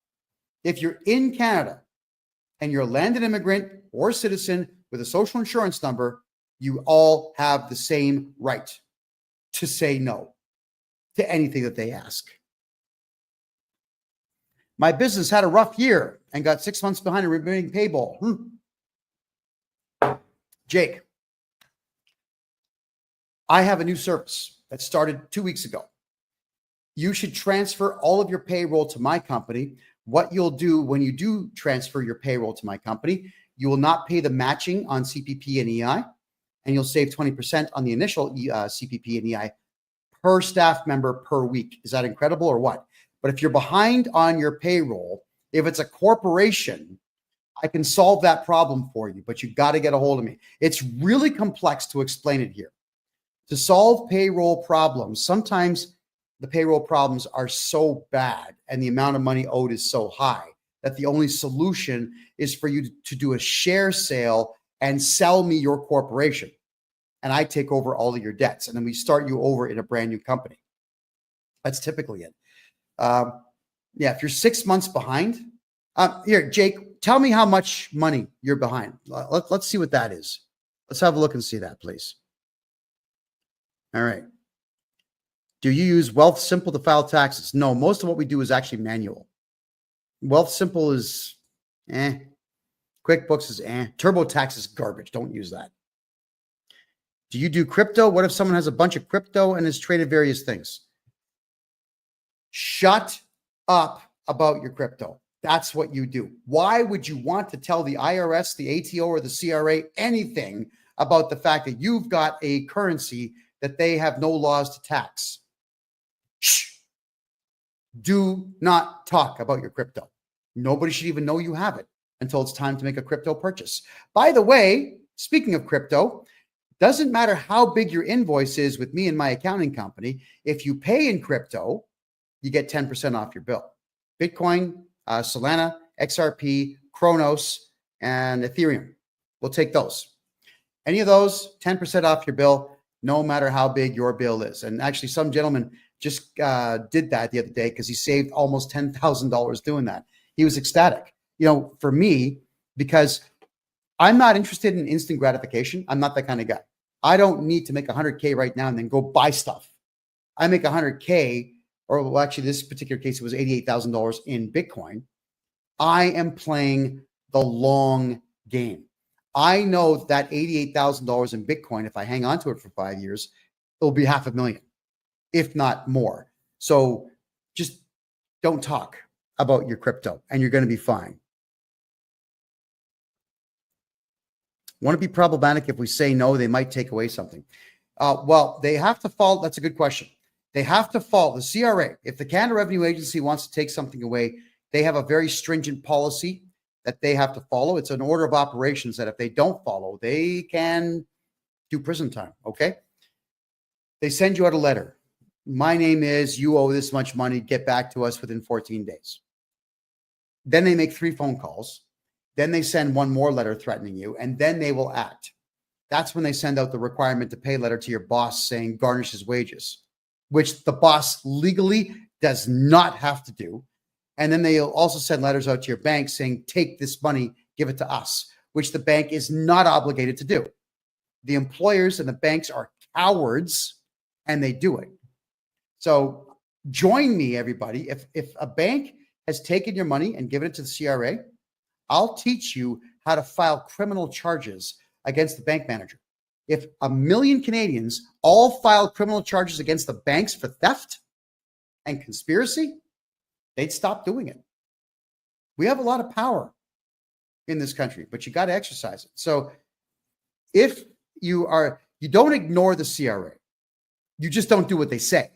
If you're in Canada and you're a landed immigrant or citizen with a social insurance number, you all have the same right to say no to anything that they ask. My business had a rough year and got 6 months behind in remaining payable. Jake, I have a new service that started 2 weeks ago. You should transfer all of your payroll to my company. What you'll do when you do transfer your payroll to my company, you will not pay the matching on CPP and EI, and you'll save 20% on the initial CPP and EI per staff member per week. Is that incredible or what? But if you're behind on your payroll, if it's a corporation, I can solve that problem for you, but you got to get a hold of me. It's really complex to explain it here. To solve payroll problems, sometimes the payroll problems are so bad and the amount of money owed is so high that the only solution is for you to do a share sale and sell me your corporation. And I take over all of your debts. And then we start you over in a brand new company. That's typically it. If you're 6 months behind, here, Jake, tell me how much money you're behind. Let's see what that is. Let's have a look and see that, please. All right. Do you use Wealthsimple to file taxes? No, most of what we do is actually manual. Wealthsimple is QuickBooks is TurboTax is garbage. Don't use that. Do you do crypto? What if someone has a bunch of crypto and has traded various things? Shut up about your crypto. That's what you do. Why would you want to tell the IRS, the ATO, or the CRA anything about the fact that you've got a currency that they have no laws to tax? Shh. Do not talk about your crypto. Nobody should even know you have it until it's time to make a crypto purchase. By the way, speaking of crypto, doesn't matter how big your invoice is with me and my accounting company. If you pay in crypto, you get 10% off your bill. Bitcoin, Solana, XRP, Kronos, and Ethereum. We'll take those. Any of those, 10% off your bill, no matter how big your bill is. And actually, some gentleman just did that the other day because he saved almost $10,000 doing that. He was ecstatic. For me, because I'm not interested in instant gratification. I'm not that kind of guy. I don't need to make 100K right now and then go buy stuff. I make 100K, or well, actually, this particular case, it was $88,000 in Bitcoin. I am playing the long game. I know that $88,000 in Bitcoin, if I hang on to it for 5 years, it'll be $500,000, if not more. So just don't talk about your crypto and you're going to be fine. Want to be problematic if we say no, they might take away something. Well, they have to follow. That's a good question. They have to follow the CRA. If the Canada Revenue Agency wants to take something away, they have a very stringent policy that they have to follow. It's an order of operations that if they don't follow, they can do prison time. Okay. They send you out a letter. My name is, you owe this much money. Get back to us within 14 days. Then they make 3 phone calls. Then they send one more letter threatening you, and then they will act. That's when they send out the requirement to pay letter to your boss saying garnish his wages, which the boss legally does not have to do. And then they'll also send letters out to your bank saying, take this money, give it to us, which the bank is not obligated to do. The employers and the banks are cowards, and they do it. So join me, everybody. If a bank has taken your money and given it to the CRA, I'll teach you how to file criminal charges against the bank manager. If 1 million Canadians all file criminal charges against the banks for theft and conspiracy, they'd stop doing it. We have a lot of power in this country, but you got to exercise it. So if you don't ignore the CRA, you just don't do what they say.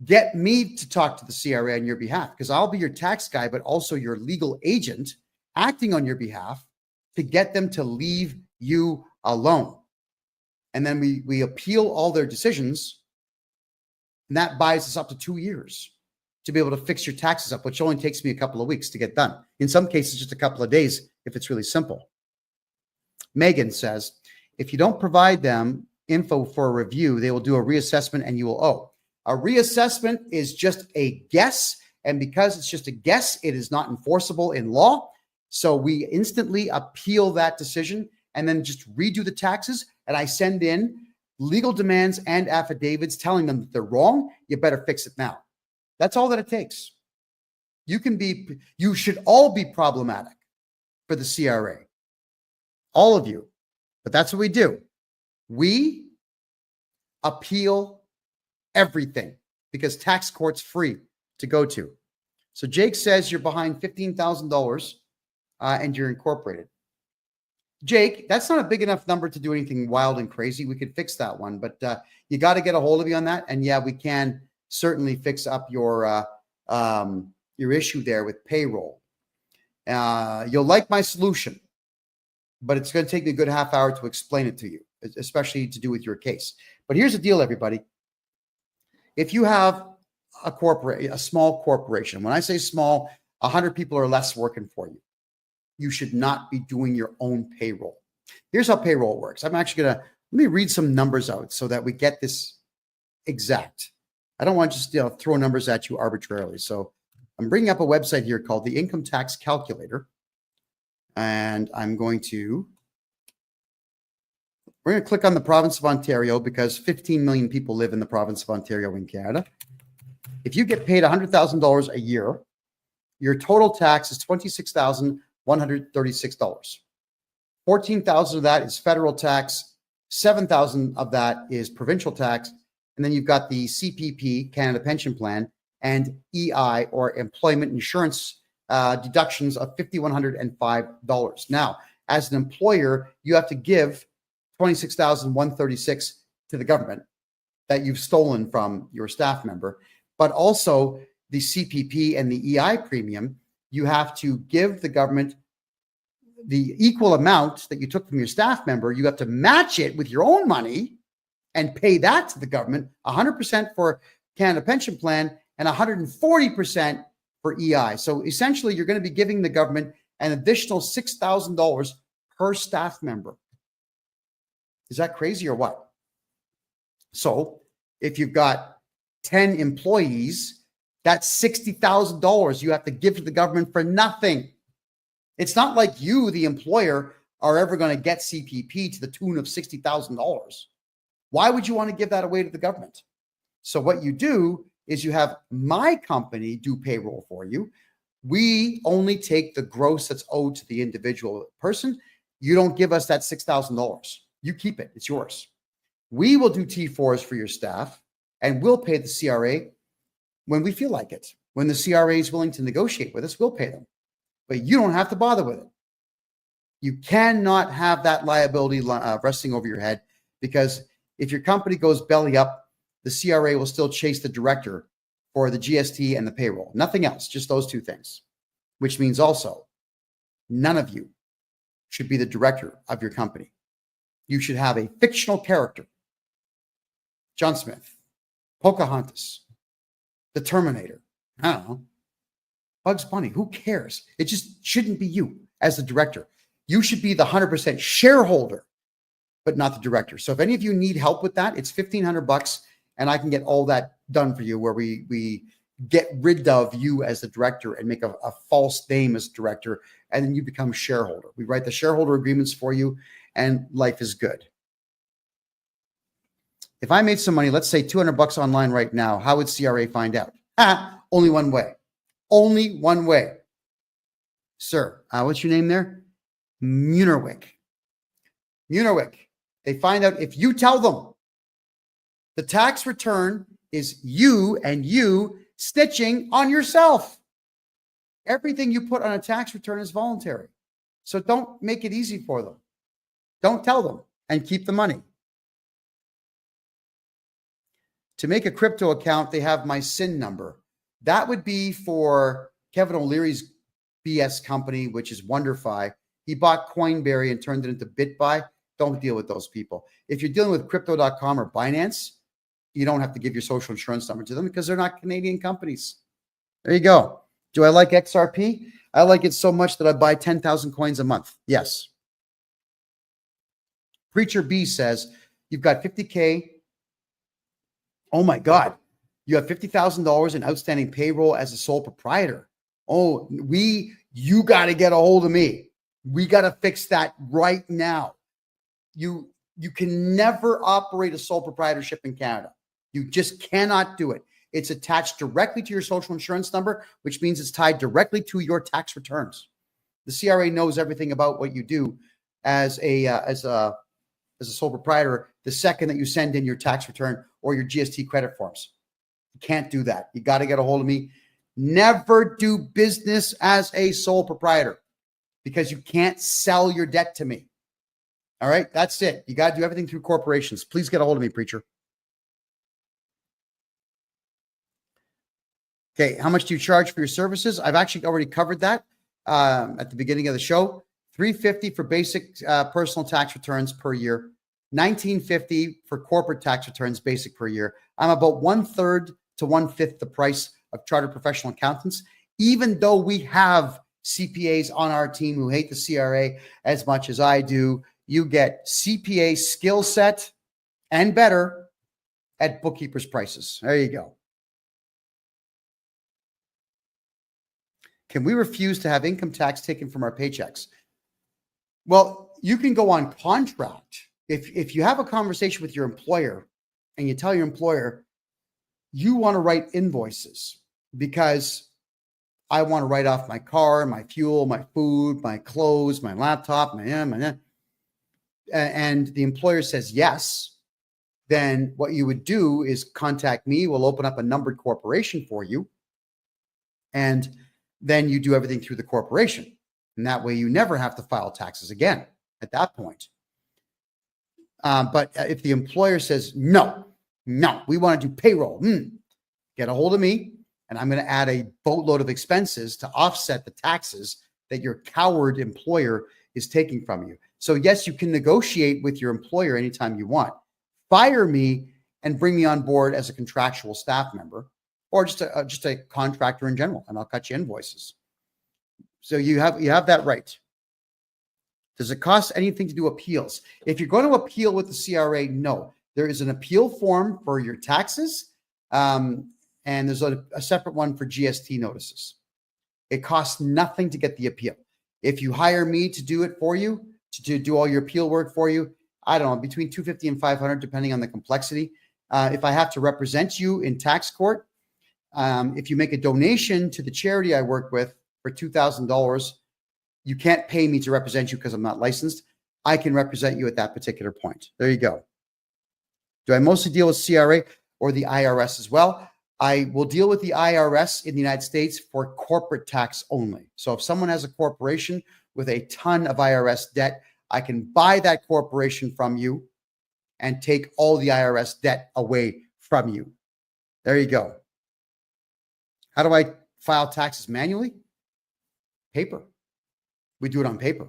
Get me to talk to the CRA on your behalf, because I'll be your tax guy, but also your legal agent acting on your behalf to get them to leave you alone. and then we appeal all their decisions, and that buys us up to 2 years to be able to fix your taxes up, which only takes me a couple of weeks to get done. In some cases, just a couple of days if it's really simple. Megan says, if you don't provide them info for a review, they will do a reassessment and you will owe. A reassessment is just a guess. And because it's just a guess, it is not enforceable in law. So we instantly appeal that decision and then just redo the taxes. And I send in legal demands and affidavits telling them that they're wrong. You better fix it now. That's all that it takes. You should all be problematic for the CRA. All of you. But that's what we do. We appeal everything because tax court's free to go to. So Jake says you're behind $15,000 and you're incorporated. Jake, that's not a big enough number to do anything wild and crazy. We could fix that one, but you got to get a hold of you on that. And yeah, we can certainly fix up your issue there with payroll. You'll like my solution, but it's going to take me a good half hour to explain it to you, especially to do with your case. But here's the deal, everybody. If you have a small corporation, when I say small, 100 people or less working for you, you should not be doing your own payroll. Here's how payroll works. I'm actually let me read some numbers out so that we get this exact. I don't want to just throw numbers at you arbitrarily. So I'm bringing up a website here called the Income Tax Calculator. And we're going to click on the province of Ontario because 15 million people live in the province of Ontario in Canada. If you get paid $100,000 a year, your total tax is $26,136. $14,000 of that is federal tax. $7,000 of that is provincial tax. And then you've got the CPP, Canada Pension Plan, and EI, or Employment Insurance deductions of $5,105. Now, as an employer, you have to give $26,136 to the government that you've stolen from your staff member, but also the CPP and the EI premium, you have to give the government the equal amount that you took from your staff member. You have to match it with your own money and pay that to the government, 100% for Canada Pension Plan and 140% for EI. So essentially, you're going to be giving the government an additional $6,000 per staff member. Is that crazy or what? So if you've got 10 employees, that's $60,000 you have to give to the government for nothing. It's not like you, the employer, are ever going to get CPP to the tune of $60,000. Why would you want to give that away to the government? So what you do is you have my company do payroll for you. We only take the gross that's owed to the individual person. You don't give us that $6,000. You keep it. It's yours. We will do T4s for your staff, and we'll pay the CRA when we feel like it. When the CRA is willing to negotiate with us, we'll pay them. But you don't have to bother with it. You cannot have that liability resting over your head, because if your company goes belly up, the CRA will still chase the director for the GST and the payroll. Nothing else, just those two things, which means also none of you should be the director of your company. You should have a fictional character. John Smith, Pocahontas, the Terminator, I don't know, Bugs Bunny, who cares? It just shouldn't be you as the director. You should be the 100% shareholder, but not the director. So if any of you need help with that, it's $1,500 and I can get all that done for you, where we get rid of you as the director and make a false name as director, and then you become shareholder. We write the shareholder agreements for you, and life is good. If I made some money, let's say $200 online right now, how would CRA find out? Only one way. Only one way. Sir, what's your name there? Munarwick. Munarwick. They find out if you tell them. The tax return is you and you snitching on yourself. Everything you put on a tax return is voluntary. So don't make it easy for them. Don't tell them and keep the money. To make a crypto account, they have my SIN number. That would be for Kevin O'Leary's BS company, which is WonderFi. He bought Coinberry and turned it into BitBuy. Don't deal with those people. If you're dealing with crypto.com or Binance, you don't have to give your social insurance number to them because they're not Canadian companies. There you go. Do I like XRP? I like it so much that I buy 10,000 coins a month. Yes. Preacher B says, you've got 50K. Oh my God. You have $50,000 in outstanding payroll as a sole proprietor. Oh, you got to get a hold of me. We got to fix that right now. You can never operate a sole proprietorship in Canada. You just cannot do it. It's attached directly to your social insurance number, which means it's tied directly to your tax returns. The CRA knows everything about what you do as a sole proprietor the second that you send in your tax return or your GST credit forms. You can't do that. You got to get a hold of me. Never do business as a sole proprietor because you can't sell your debt to me. All right, that's it. You got to do everything through corporations. Please get a hold of me, preacher. Okay, how much do you charge for your services? I've actually already covered that at the beginning of the show. $350 for basic personal tax returns per year, $19.50 for corporate tax returns basic per year. I'm about 1/3 to 1/5 the price of chartered professional accountants, even though we have CPAs on our team who hate the CRA as much as I do. You get CPA skill set and better at bookkeepers' prices. There you go. Can we refuse to have income tax taken from our paychecks? Well, you can go on contract. If you have a conversation with your employer and you tell your employer, you want to write invoices because I want to write off my car, my fuel, my food, my clothes, my laptop, and the employer says yes, then what you would do is contact me. We'll open up a numbered corporation for you. And then you do everything through the corporation. And that way you never have to file taxes again at that point. But if the employer says, no, we want to do payroll, get a hold of me and I'm going to add a boatload of expenses to offset the taxes that your coward employer is taking from you. So yes, you can negotiate with your employer anytime you want. Fire me and bring me on board as a contractual staff member or just a contractor in general, and I'll cut you invoices. So you have that right. Does it cost anything to do appeals? If you're going to appeal with the CRA, no. There is an appeal form for your taxes, and there's a separate one for GST notices. It costs nothing to get the appeal. If you hire me to do it for you, to do all your appeal work for you, I don't know, between $250 and $500, depending on the complexity. If I have to represent you in tax court, if you make a donation to the charity I work with for $2,000, you can't pay me to represent you because I'm not licensed. I can represent you at that particular point. There you go. Do I mostly deal with CRA or the IRS as well? I will deal with the IRS in the United States for corporate tax only. So if someone has a corporation with a ton of IRS debt, I can buy that corporation from you and take all the IRS debt away from you. There you go. How do I file taxes manually? Paper. We do it on paper.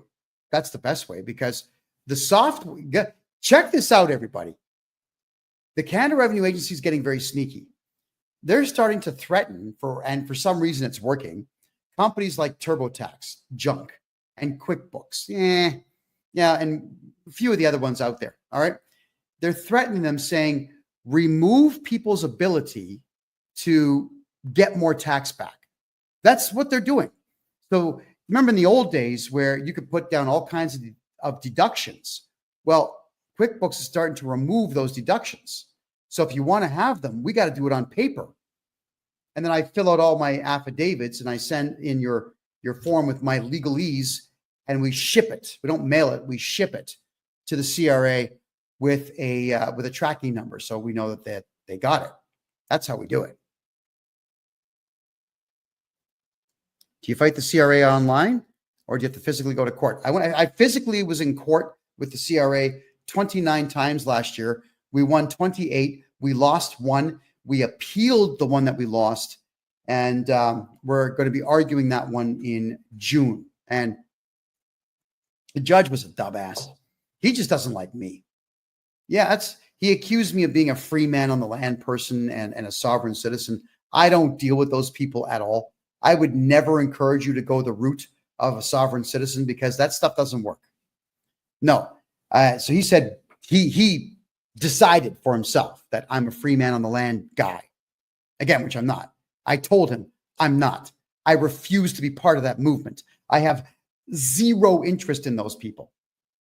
That's the best way because the software, check this out, everybody. The Canada Revenue Agency is getting very sneaky. They're starting to threaten, and for some reason it's working, companies like TurboTax, Junk, and QuickBooks. Yeah, and a few of the other ones out there, all right? They're threatening them saying, remove people's ability to get more tax back. That's what they're doing. So remember in the old days where you could put down all kinds of deductions? Well, QuickBooks is starting to remove those deductions. So if you want to have them, we got to do it on paper. And then I fill out all my affidavits and I send in your form with my legalese and we ship it. We don't mail it. We ship it to the CRA with a tracking number. So we know that they got it. That's how we do it. Do you fight the CRA online or do you have to physically go to court? I physically was in court with the CRA 29 times last year. We won 28. We lost 1. We appealed the one that we lost. And we're going to be arguing that one in June. And the judge was a dumbass. He just doesn't like me. Yeah, he accused me of being a free man on the land person and a sovereign citizen. I don't deal with those people at all. I would never encourage you to go the route of a sovereign citizen because that stuff doesn't work. No. So he said he decided for himself that I'm a free man on the land guy. Again, which I'm not. I told him I'm not. I refuse to be part of that movement. I have zero interest in those people.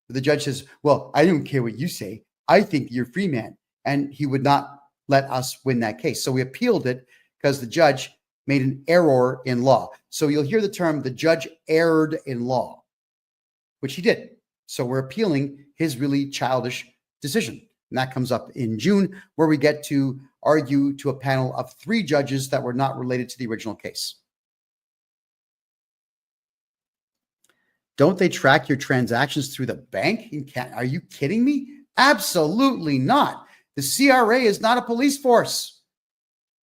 The judge says, well, I don't care what you say. I think you're a free man. And he would not let us win that case. So we appealed it because the judge made an error in law. So you'll hear the term, the judge erred in law, which he did. So we're appealing his really childish decision. And that comes up in June, where we get to argue to a panel of 3 judges that were not related to the original case. Don't they track your transactions through the bank? Are you kidding me? Absolutely not. The CRA is not a police force.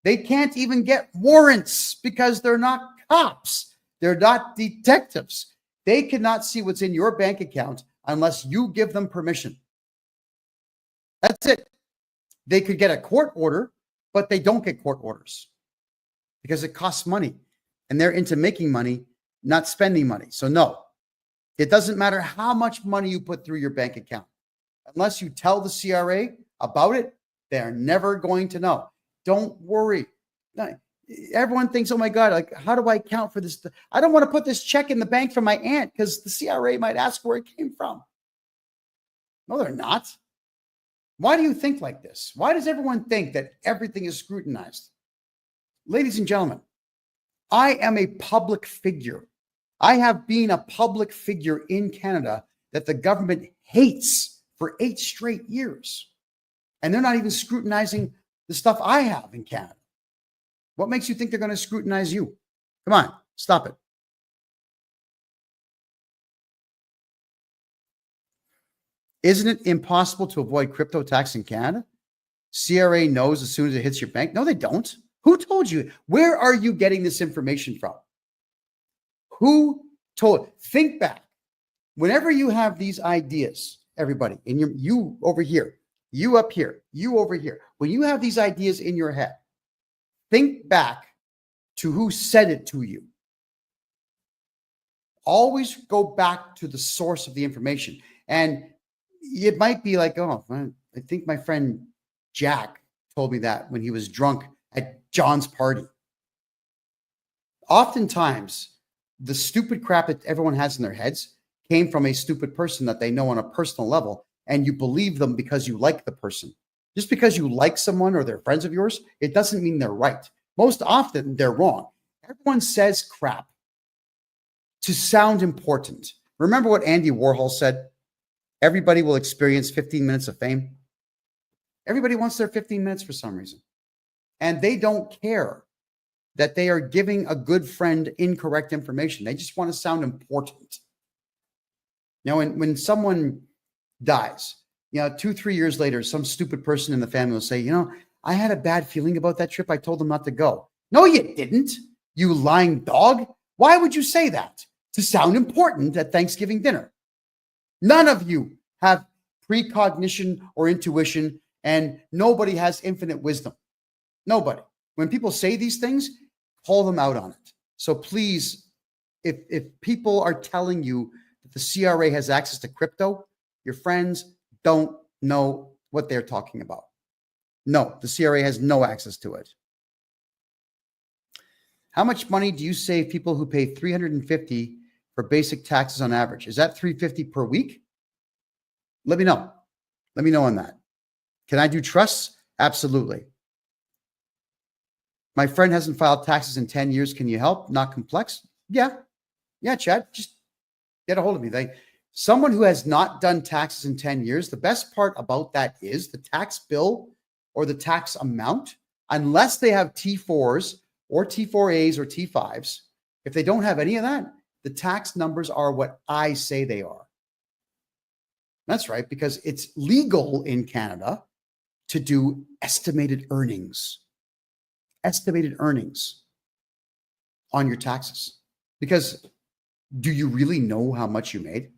They can't even get warrants because they're not cops. They're not detectives. They cannot see what's in your bank account unless you give them permission. That's it. They could get a court order, but they don't get court orders because it costs money and they're into making money, not spending money. So no, it doesn't matter how much money you put through your bank account. Unless you tell the CRA about it, they're never going to know. Don't worry. Everyone thinks, oh my God, like, how do I account for this? I don't want to put this check in the bank for my aunt because the CRA might ask where it came from. No, they're not. Why do you think like this? Why does everyone think that everything is scrutinized? Ladies and gentlemen, I am a public figure. I have been a public figure in Canada that the government hates for 8 straight years. And they're not even scrutinizing the stuff I have in Canada. What makes you think they're going to scrutinize you? Come on, stop it. Isn't it impossible to avoid crypto tax in Canada? CRA knows as soon as it hits your bank. No, they don't. Who told you? Where are you getting this information from? Who told? Think back. Whenever you have these ideas, everybody, in you over here, you up here, you over here, when you have these ideas in your head, think back to who said it to you. Always go back to the source of the information. And it might be like, oh, I think my friend Jack told me that when he was drunk at John's party. Oftentimes, the stupid crap that everyone has in their heads came from a stupid person that they know on a personal level, and you believe them because you like the person. Just because you like someone or they're friends of yours, it doesn't mean they're right. Most often, they're wrong. Everyone says crap to sound important. Remember what Andy Warhol said? Everybody will experience 15 minutes of fame. Everybody wants their 15 minutes for some reason. And they don't care that they are giving a good friend incorrect information. They just want to sound important. Now, when someone dies, 2-3 years later, some stupid person in the family will say, I had a bad feeling about that trip. I told them not to go. No, you didn't, you lying dog. Why would you say that? To sound important at Thanksgiving dinner. None of you have precognition or intuition, and nobody has infinite wisdom. Nobody. When people say these things, call them out on it. So please, if people are telling you that the CRA has access to crypto, your friends don't know what they're talking about. No, the CRA has no access to it. How much money do you save people who pay $350 for basic taxes on average? Is that $350 per week? Let me know. Let me know on that. Can I do trusts? Absolutely. My friend hasn't filed taxes in 10 years. Can you help? Not complex? Yeah, Chad. Just get a hold of me. Someone who has not done taxes in 10 years, the best part about that is the tax bill or the tax amount, unless they have T4s or T4As or T5s, if they don't have any of that, the tax numbers are what I say they are. That's right, because it's legal in Canada to do estimated earnings on your taxes. Because do you really know how much you made?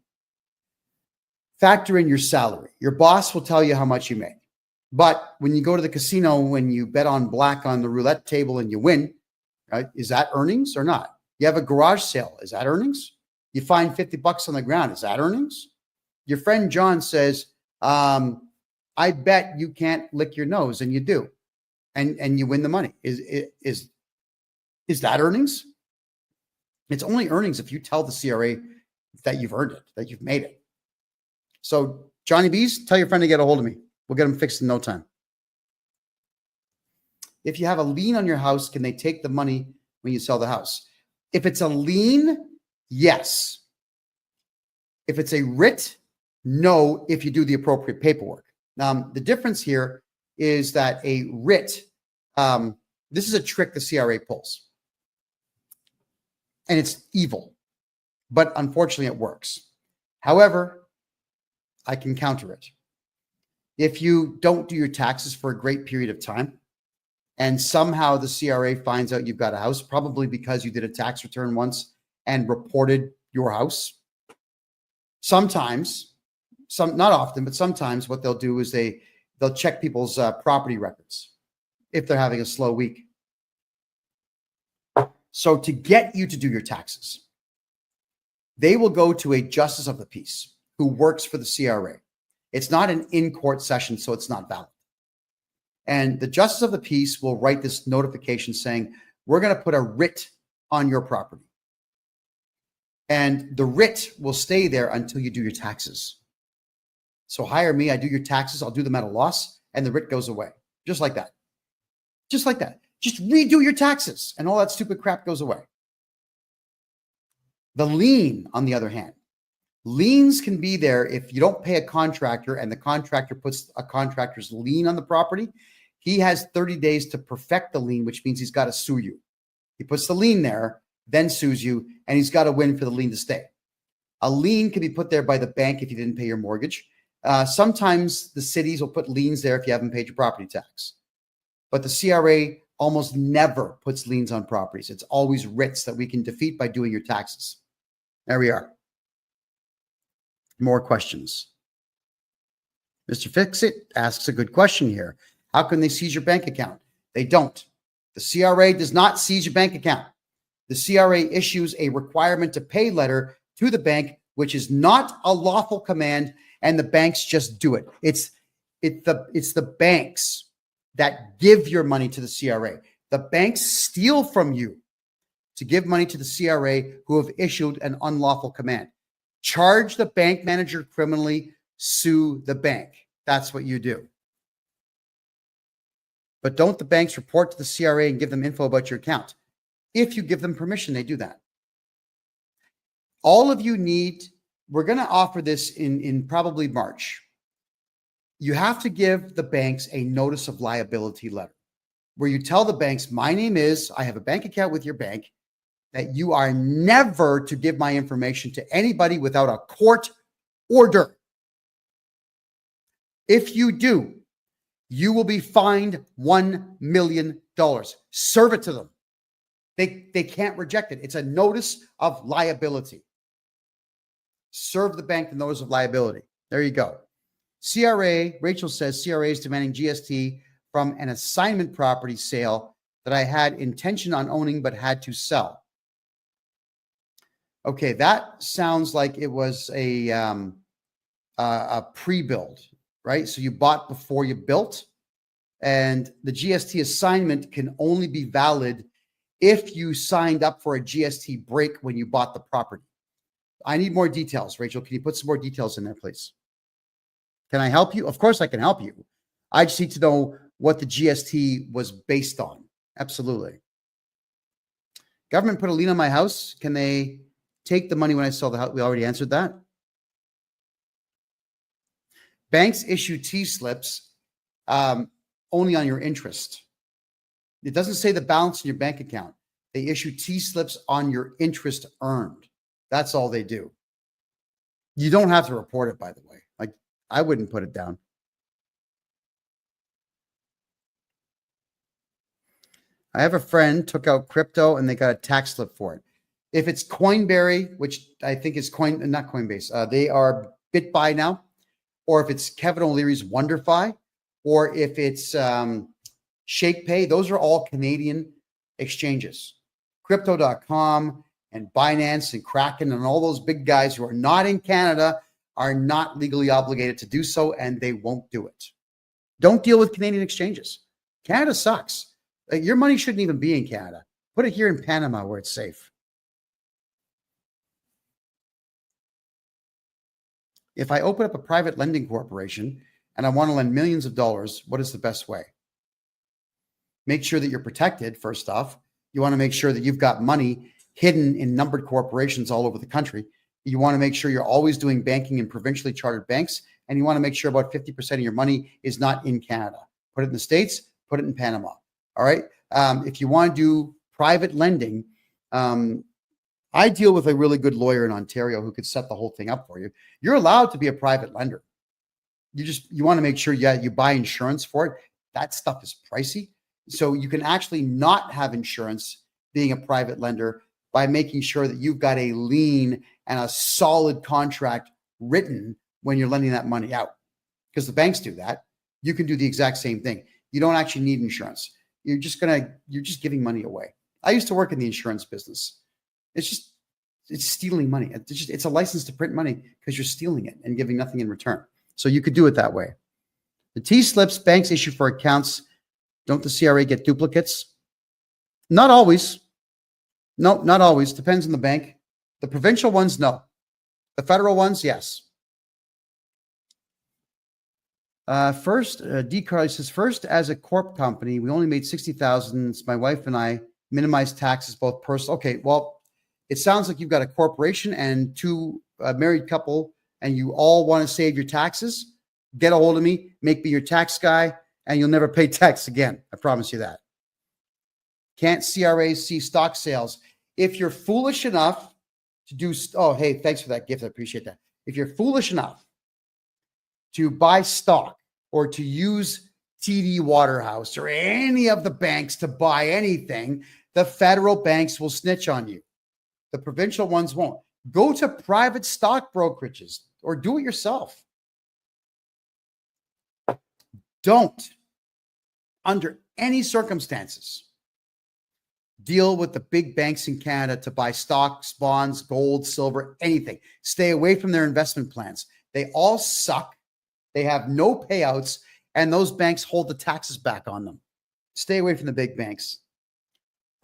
factor in your salary. Your boss will tell you how much you make. But when you go to the casino, when you bet on black on the roulette table and you win, right, is that earnings or not? You have a garage sale. Is that earnings? You find $50 on the ground. Is that earnings? Your friend John says, I bet you can't lick your nose, and you do. And you win the money. Is that earnings? It's only earnings if you tell the CRA that you've earned it, that you've made it. So Johnny B's, tell your friend to get a hold of me. We'll get them fixed in no time. If you have a lien on your house, can they take the money when you sell the house? If it's a lien, yes. If it's a writ, no, if you do the appropriate paperwork. The difference here is that a writ, this is a trick the CRA pulls. And it's evil, but unfortunately it works. However, I can counter it. If you don't do your taxes for a great period of time, and somehow the CRA finds out you've got a house, probably because you did a tax return once and reported your house, sometimes, not often, but sometimes what they'll do is they'll check people's property records if they're having a slow week. So to get you to do your taxes, they will go to a justice of the peace who works for the CRA. It's not an in-court session, so it's not valid. And the justice of the peace will write this notification saying, we're going to put a writ on your property. And the writ will stay there until you do your taxes. So hire me, I do your taxes, I'll do them at a loss, and the writ goes away. Just like that. Just like that. Just redo your taxes, and all that stupid crap goes away. The lien, on the other hand, liens can be there if you don't pay a contractor and the contractor puts a contractor's lien on the property. He has 30 days to perfect the lien, which means he's got to sue you. He puts the lien there, then sues you, and he's got to win for the lien to stay. A lien can be put there by the bank if you didn't pay your mortgage. Sometimes the cities will put liens there if you haven't paid your property tax. But the CRA almost never puts liens on properties. It's always writs that we can defeat by doing your taxes. There we are. More questions. Mr. Fixit asks a good question here. How can they seize your bank account? They don't. The CRA does not seize your bank account. The CRA issues a requirement to pay letter to the bank, which is not a lawful command, and the banks just do it. It's the banks that give your money to the CRA. The banks steal from you to give money to the CRA who have issued an unlawful command. Charge the bank manager criminally, sue the bank. That's what you do. But don't the banks report to the CRA and give them info about your account? If you give them permission, they do that. All of you need, we're going to offer this in probably March. You have to give the banks a notice of liability letter where you tell the banks, my name is, I have a bank account with your bank, that you are never to give my information to anybody without a court order. If you do, you will be fined $1 million. Serve it to them. They can't reject it. It's a notice of liability. Serve the bank the notice of liability. There you go. CRA, Rachel says, CRA is demanding GST from an assignment property sale that I had intention on owning but had to sell. Okay, that sounds like it was a pre-build, right? So you bought before you built, and the GST assignment can only be valid if you signed up for a GST break when you bought the property. I need more details. Rachel, can you put some more details in there, please? Can I help you? Of course I can help you. I just need to know what the GST was based on. Absolutely. Government put a lien on my house. Can they take the money when I sell the house? We already answered that. Banks issue T-slips only on your interest. It doesn't say the balance in your bank account. They issue T-slips on your interest earned. That's all they do. You don't have to report it, by the way. Like, I wouldn't put it down. I have a friend took out crypto and they got a tax slip for it. If it's Coinberry, which I think is not Coinbase, they are BitBuy now. or if it's Kevin O'Leary's WonderFi, or if it's ShakePay, those are all Canadian exchanges. Crypto.com and Binance and Kraken and all those big guys who are not in Canada are not legally obligated to do so, and they won't do it. Don't deal with Canadian exchanges. Canada sucks. Your money shouldn't even be in Canada. Put it here in Panama where it's safe. If I open up a private lending corporation and I want to lend millions of dollars, what is the best way? Make sure that you're protected, first off. You want to make sure that you've got money hidden in numbered corporations all over the country. You want to make sure you're always doing banking in provincially chartered banks, and you want to make sure about 50% of your money is not in Canada. Put it in the States, put it in Panama. All right. If you want to do private lending, I deal with a really good lawyer in Ontario who could set the whole thing up for you. You're allowed to be a private lender. You want to make sure you buy insurance for it. That stuff is pricey. So you can actually not have insurance being a private lender by making sure that you've got a lien and a solid contract written when you're lending that money out. Because the banks do that. You can do the exact same thing. You don't actually need insurance. You're just giving money away. I used to work in the insurance business. It's stealing money. It's a license to print money because you're stealing it and giving nothing in return. So you could do it that way. The T-slips banks issue for accounts. Don't the CRA get duplicates? Not always. No, not always. Depends on the bank. The provincial ones, no. The federal ones, yes. First, D. Carly says, first, as a corp company, we only made 60,000. My wife and I minimized taxes, both personal. Okay, well, it sounds like you've got a corporation and two married couple, and you all want to save your taxes. Get a hold of me, make me your tax guy, and you'll never pay tax again. I promise you that. Can't CRAs see stock sales? If you're foolish enough to do, oh, hey, thanks for that gift. I appreciate that. If you're foolish enough to buy stock or to use TD Waterhouse or any of the banks to buy anything, the federal banks will snitch on you. The provincial ones won't. Go to private stock brokerages or do it yourself. Don't, under any circumstances, deal with the big banks in Canada to buy stocks, bonds, gold, silver, anything. Stay away from their investment plans. They all suck. They have no payouts, and those banks hold the taxes back on them. Stay away from the big banks.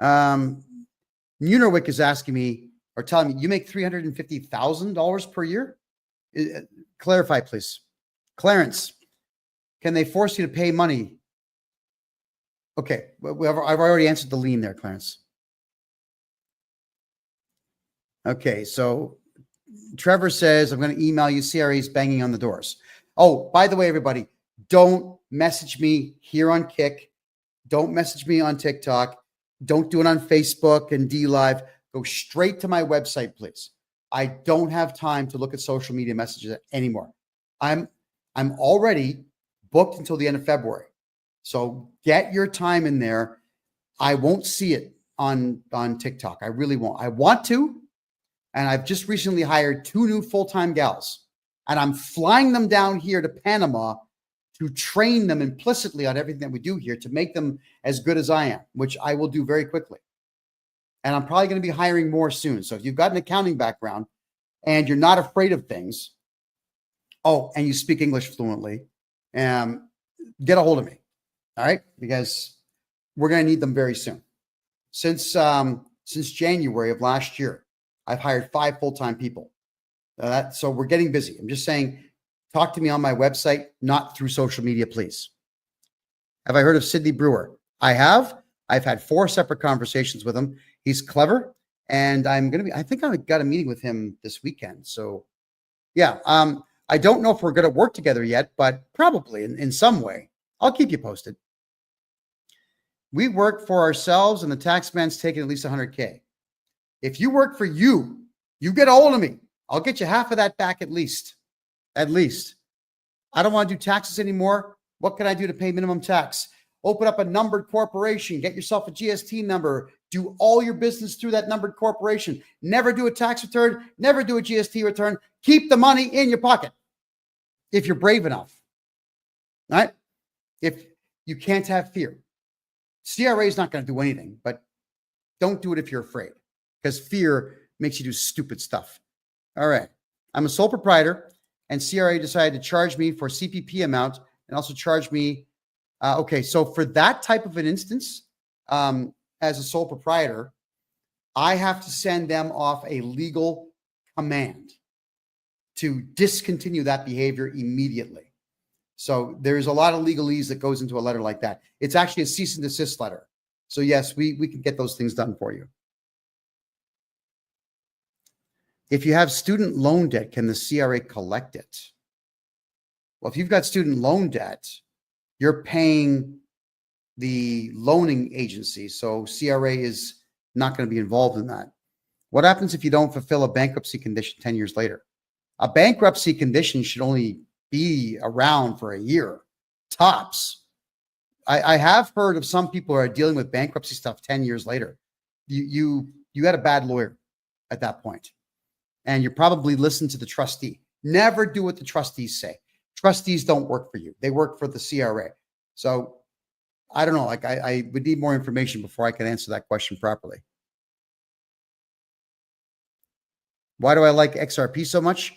Munirwick is asking me or telling me, you make $350,000 per year? Clarify, please. Clarence, can they force you to pay money? Okay, I've already answered the lien there, Clarence. Okay, so Trevor says, I'm going to email you. CRA's banging on the doors. Oh, by the way, everybody, don't message me here on Kick. Don't message me on TikTok. Don't do it on Facebook and DLive. Go straight to my website, please. I don't have time to look at social media messages anymore. I'm already booked until the end of February. So get your time in there. I won't see it on TikTok. I really won't. I want to. And I've just recently hired 2 new full-time gals. And I'm flying them down here to Panama to train them implicitly on everything that we do here to make them as good as I am, which I will do very quickly. And I'm probably going to be hiring more soon. So if you've got an accounting background and you're not afraid of things, and you speak English fluently, get a hold of me. All right, because we're going to need them very soon. Since January of last year, I've hired 5 full-time people. So we're getting busy. I'm just saying, talk to me on my website, not through social media, please. Have I heard of Sidney Brewer? I have. I've had 4 separate conversations with him. He's clever, and I think I've got a meeting with him this weekend. So, yeah, I don't know if we're going to work together yet, but probably in some way. I'll keep you posted. We work for ourselves, and the tax man's taking at least $100K. If you work for you get a hold of me. I'll get you half of that back at least. At least. I don't want to do taxes anymore. What can I do to pay minimum tax? Open up a numbered corporation. Get yourself a GST number. Do all your business through that numbered corporation. Never do a tax return. Never do a GST return. Keep the money in your pocket. if you're brave enough, right? If you can't have fear. CRA is not going to do anything, but don't do it if you're afraid, because fear makes you do stupid stuff. All right. I'm a sole proprietor, and CRA decided to charge me for CPP amount and also charge me. Okay. So for that type of an instance, as a sole proprietor, I have to send them off a legal command to discontinue that behavior immediately. So there's a lot of legalese that goes into a letter like that. It's actually a cease and desist letter. So yes, we can get those things done for you. If you have student loan debt, can the CRA collect it? Well, if you've got student loan debt, you're paying the loaning agency. So CRA is not going to be involved in that. What happens if you don't fulfill a bankruptcy condition 10 years later? A bankruptcy condition should only be around for a year, tops. I have heard of some people who are dealing with bankruptcy stuff 10 years later. You had a bad lawyer at that point, and you probably listened to the trustee. Never do what the trustees say. Trustees don't work for you. They work for the CRA. So I don't know. Like I would need more information before I can answer that question properly. Why do I like XRP so much?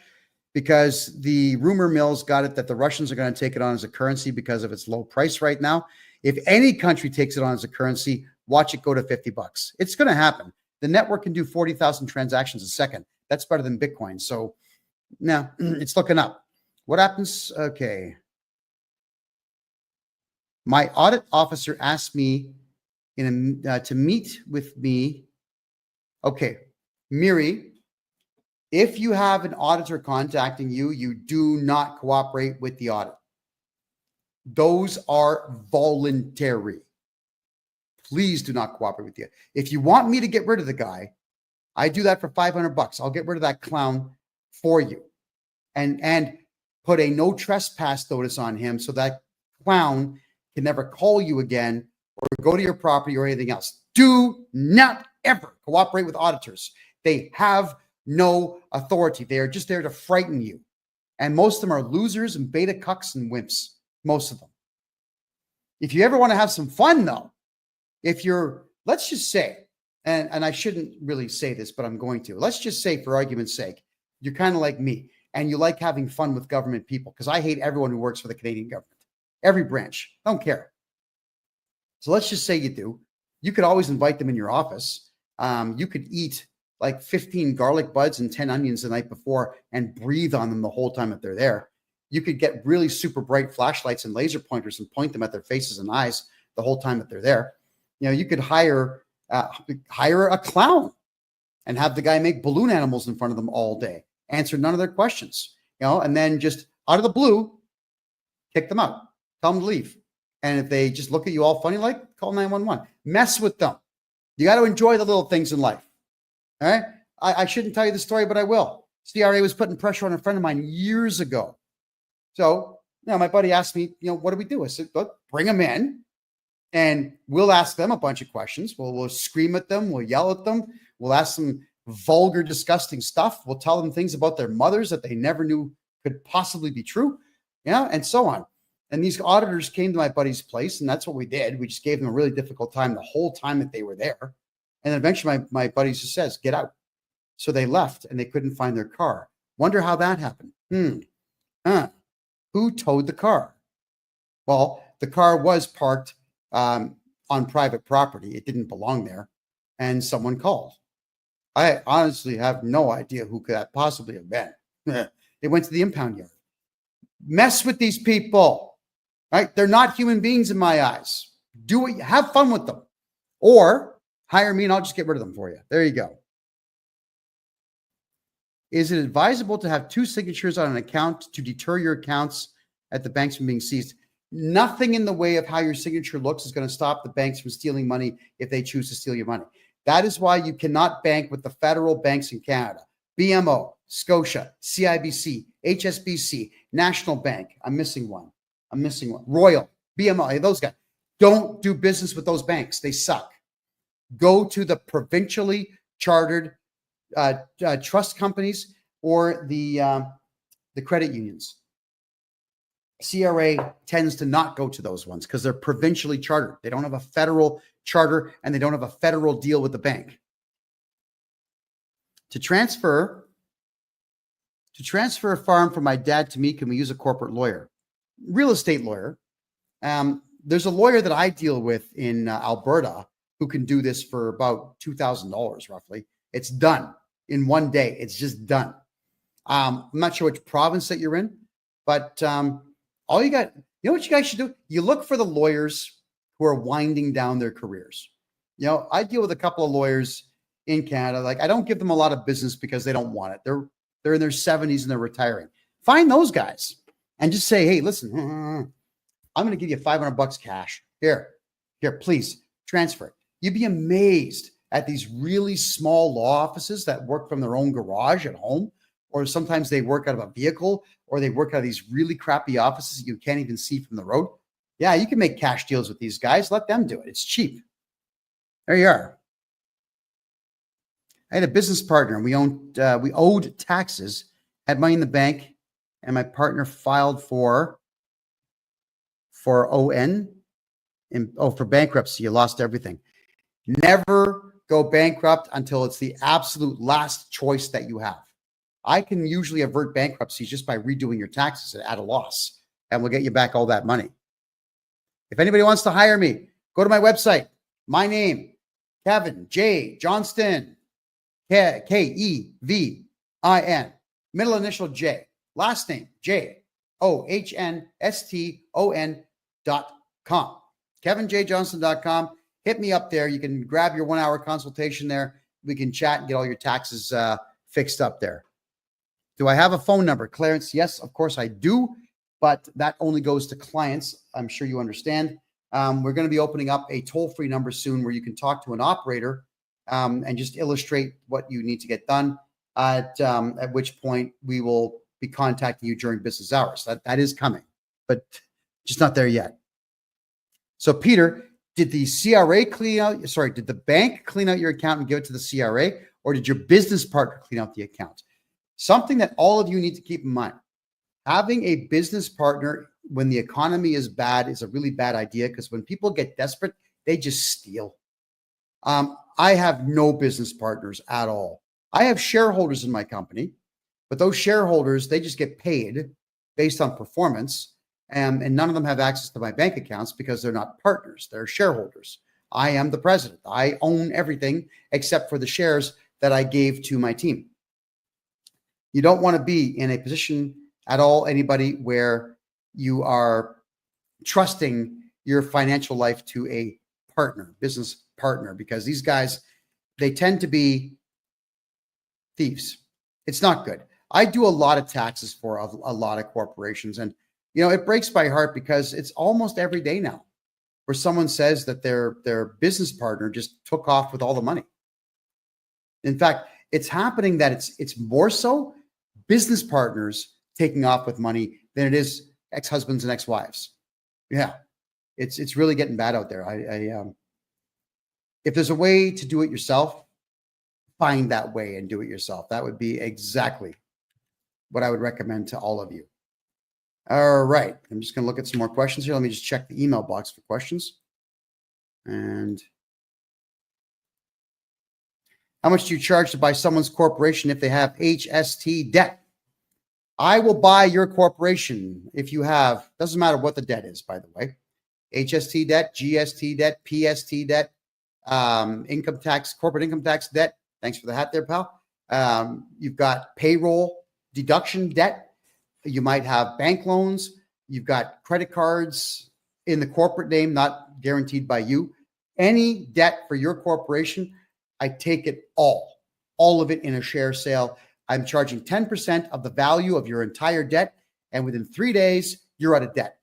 Because the rumor mills got it that the Russians are going to take it on as a currency because of its low price right now. If any country takes it on as a currency, watch it go to $50. It's going to happen. The network can do 40,000 transactions a second. That's better than Bitcoin. So now it's looking up. What happens? Okay. My audit officer asked me to meet with me. Okay. Miri, if you have an auditor contacting you, you do not cooperate with the audit. Those are voluntary. Please do not cooperate with you. If you want me to get rid of the guy, I do that for $500. I'll get rid of that clown for you and put a no trespass notice on him so that clown can never call you again or go to your property or anything else. Do not ever cooperate with auditors. They have no authority. They are just there to frighten you. And most of them are losers and beta cucks and wimps. Most of them. If you ever want to have some fun, though, if you're, let's just say, and I shouldn't really say this, but I'm going to. Let's just say, for argument's sake, you're kind of like me and you like having fun with government people, because I hate everyone who works for the Canadian government. Every branch. Don't care. So let's just say you do. You could always invite them in your office. You could eat like 15 garlic buds and 10 onions the night before and breathe on them the whole time that they're there. You could get really super bright flashlights and laser pointers and point them at their faces and eyes the whole time that they're there. You know, you could hire a clown and have the guy make balloon animals in front of them all day, answer none of their questions, you know, and then just out of the blue, kick them out, tell them to leave. And if they just look at you all funny, like, call 911, mess with them. You got to enjoy the little things in life. All right. I shouldn't tell you the story, but I will. CRA was putting pressure on a friend of mine years ago. So, you know, my buddy asked me, you know, what do we do? I said, look, bring them in and we'll ask them a bunch of questions. We'll scream at them. We'll yell at them. We'll ask them vulgar, disgusting stuff. We'll tell them things about their mothers that they never knew could possibly be true, you know, and so on. And these auditors came to my buddy's place, and that's what we did. We just gave them a really difficult time the whole time that they were there. And then eventually my buddy just says, get out. So they left and they couldn't find their car. Wonder how that happened. Who towed the car? Well, the car was parked on private property. It didn't belong there. And someone called. I honestly have no idea who could that possibly have been. They went to the impound yard. Mess with these people, right? They're not human beings in my eyes. Do it. Have fun with them. Or hire me and I'll just get rid of them for you. There you go. Is it advisable to have two signatures on an account to deter your accounts at the banks from being seized? Nothing in the way of how your signature looks is going to stop the banks from stealing money if they choose to steal your money. That is why you cannot bank with the federal banks in Canada. BMO, Scotia, CIBC, HSBC, National Bank. I'm missing one. Royal, BMO, those guys. Don't do business with those banks. They suck. Go to the provincially chartered trust companies or the credit unions. CRA tends to not go to those ones because they're provincially chartered. They don't have a federal charter and they don't have a federal deal with the bank. To transfer a farm from my dad to me, can we use a corporate lawyer? Real estate lawyer. There's a lawyer that I deal with in Alberta who can do this for about $2,000 roughly. It's done in one day. It's just done. I'm not sure which province that you're in, but all you got, you know what you guys should do? You look for the lawyers who are winding down their careers. You know, I deal with a couple of lawyers in Canada. Like, I don't give them a lot of business because they don't want it. They're in their 70s and they're retiring. Find those guys and just say, hey, listen, I'm going to give you $500 cash. Here, please transfer it. You'd be amazed at these really small law offices that work from their own garage at home, or sometimes they work out of a vehicle, or they work out of these really crappy offices that you can't even see from the road. Yeah, you can make cash deals with these guys. Let them do it. It's cheap. There you are. I had a business partner and we owed taxes, had money in the bank, and my partner filed for ON for bankruptcy. You lost everything. Never go bankrupt until it's the absolute last choice that you have. I can usually avert bankruptcy just by redoing your taxes at a loss, and we'll get you back all that money. If anybody wants to hire me, go to my website. My name, KevinJJohnston, KEVIN, middle initial J, last name JOHNSTON.com. KevinJJohnston.com. Hit me up there. You can grab your 1-hour consultation there. We can chat and get all your taxes fixed up there. Do I have a phone number, Clarence? Yes, of course I do, but that only goes to clients. I'm sure you understand. We're going to be opening up a toll-free number soon where you can talk to an operator and just illustrate what you need to get done, at which point we will be contacting you during business hours. That is coming, but just not there yet. So, Peter, did the CRA did the bank clean out your account and give it to the CRA, or did your business partner clean out the account? Something that all of you need to keep in mind. Having a business partner when the economy is bad is a really bad idea, because when people get desperate, they just steal. I have no business partners at all. I have shareholders in my company, but those shareholders, they just get paid based on performance, and none of them have access to my bank accounts because they're not partners, they're shareholders. I am the president. I own everything except for the shares that I gave to my team. You don't want to be in a position at all, anybody, where you are trusting your financial life to a partner, business partner, because these guys, they tend to be thieves. It's not good. I do a lot of taxes for a lot of corporations, and it breaks my heart because it's almost every day now where someone says that their business partner just took off with all the money. In fact, it's happening that it's more so business partners taking off with money than it is ex-husbands and ex-wives. Yeah, it's really getting bad out there. If there's a way to do it yourself, find that way and do it yourself. That would be exactly what I would recommend to all of you. All right, I'm just going to look at some more questions here. Let me just check the email box for questions. And how much do you charge to buy someone's corporation if they have HST debt? I will buy your corporation if you have, doesn't matter what the debt is, by the way, HST debt, GST debt, PST debt, income tax, corporate income tax debt. Thanks for the hat there, pal. You've got payroll deduction debt. You might have bank loans. You've got credit cards in the corporate name, not guaranteed by you. Any debt for your corporation, I take it all of it in a share sale. I'm charging 10% of the value of your entire debt, and within 3 days, you're out of debt.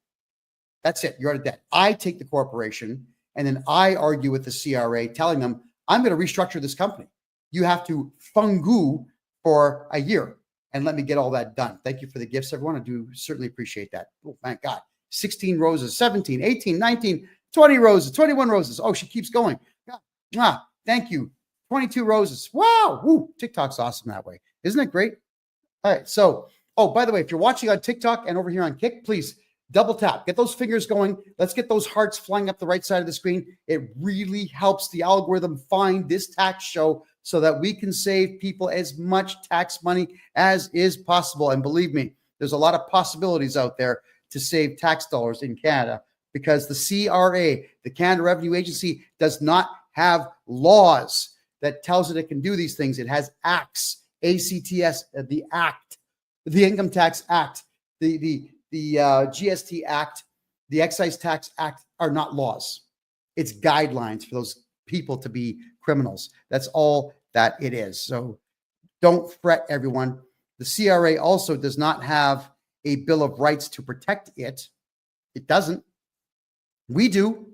That's it. You're out of debt. I take the corporation, and then I argue with the CRA, telling them, I'm going to restructure this company. You have to fungu for a year and let me get all that done. Thank you for the gifts, everyone. I do certainly appreciate that. Oh, my God. 16 roses, 17, 18, 19, 20 roses, 21 roses. Oh, she keeps going. God, thank you. 22 roses. Wow. Woo, TikTok's awesome that way. Isn't it great? All right. So, by the way, if you're watching on TikTok and over here on Kick, please Double tap, get those fingers going. Let's get those hearts flying up the right side of the screen. It really helps the algorithm find this tax show so that we can save people as much tax money as is possible. And believe me, there's a lot of possibilities out there to save tax dollars in Canada because the CRA, the Canada Revenue Agency, does not have laws that tells it can do these things. It has acts, ACTS, the Act, the Income Tax Act, the GST Act, the Excise Tax Act are not laws. It's guidelines for those people to be criminals. That's all that it is. So don't fret, everyone. The CRA also does not have a Bill of Rights to protect it. It doesn't. We do.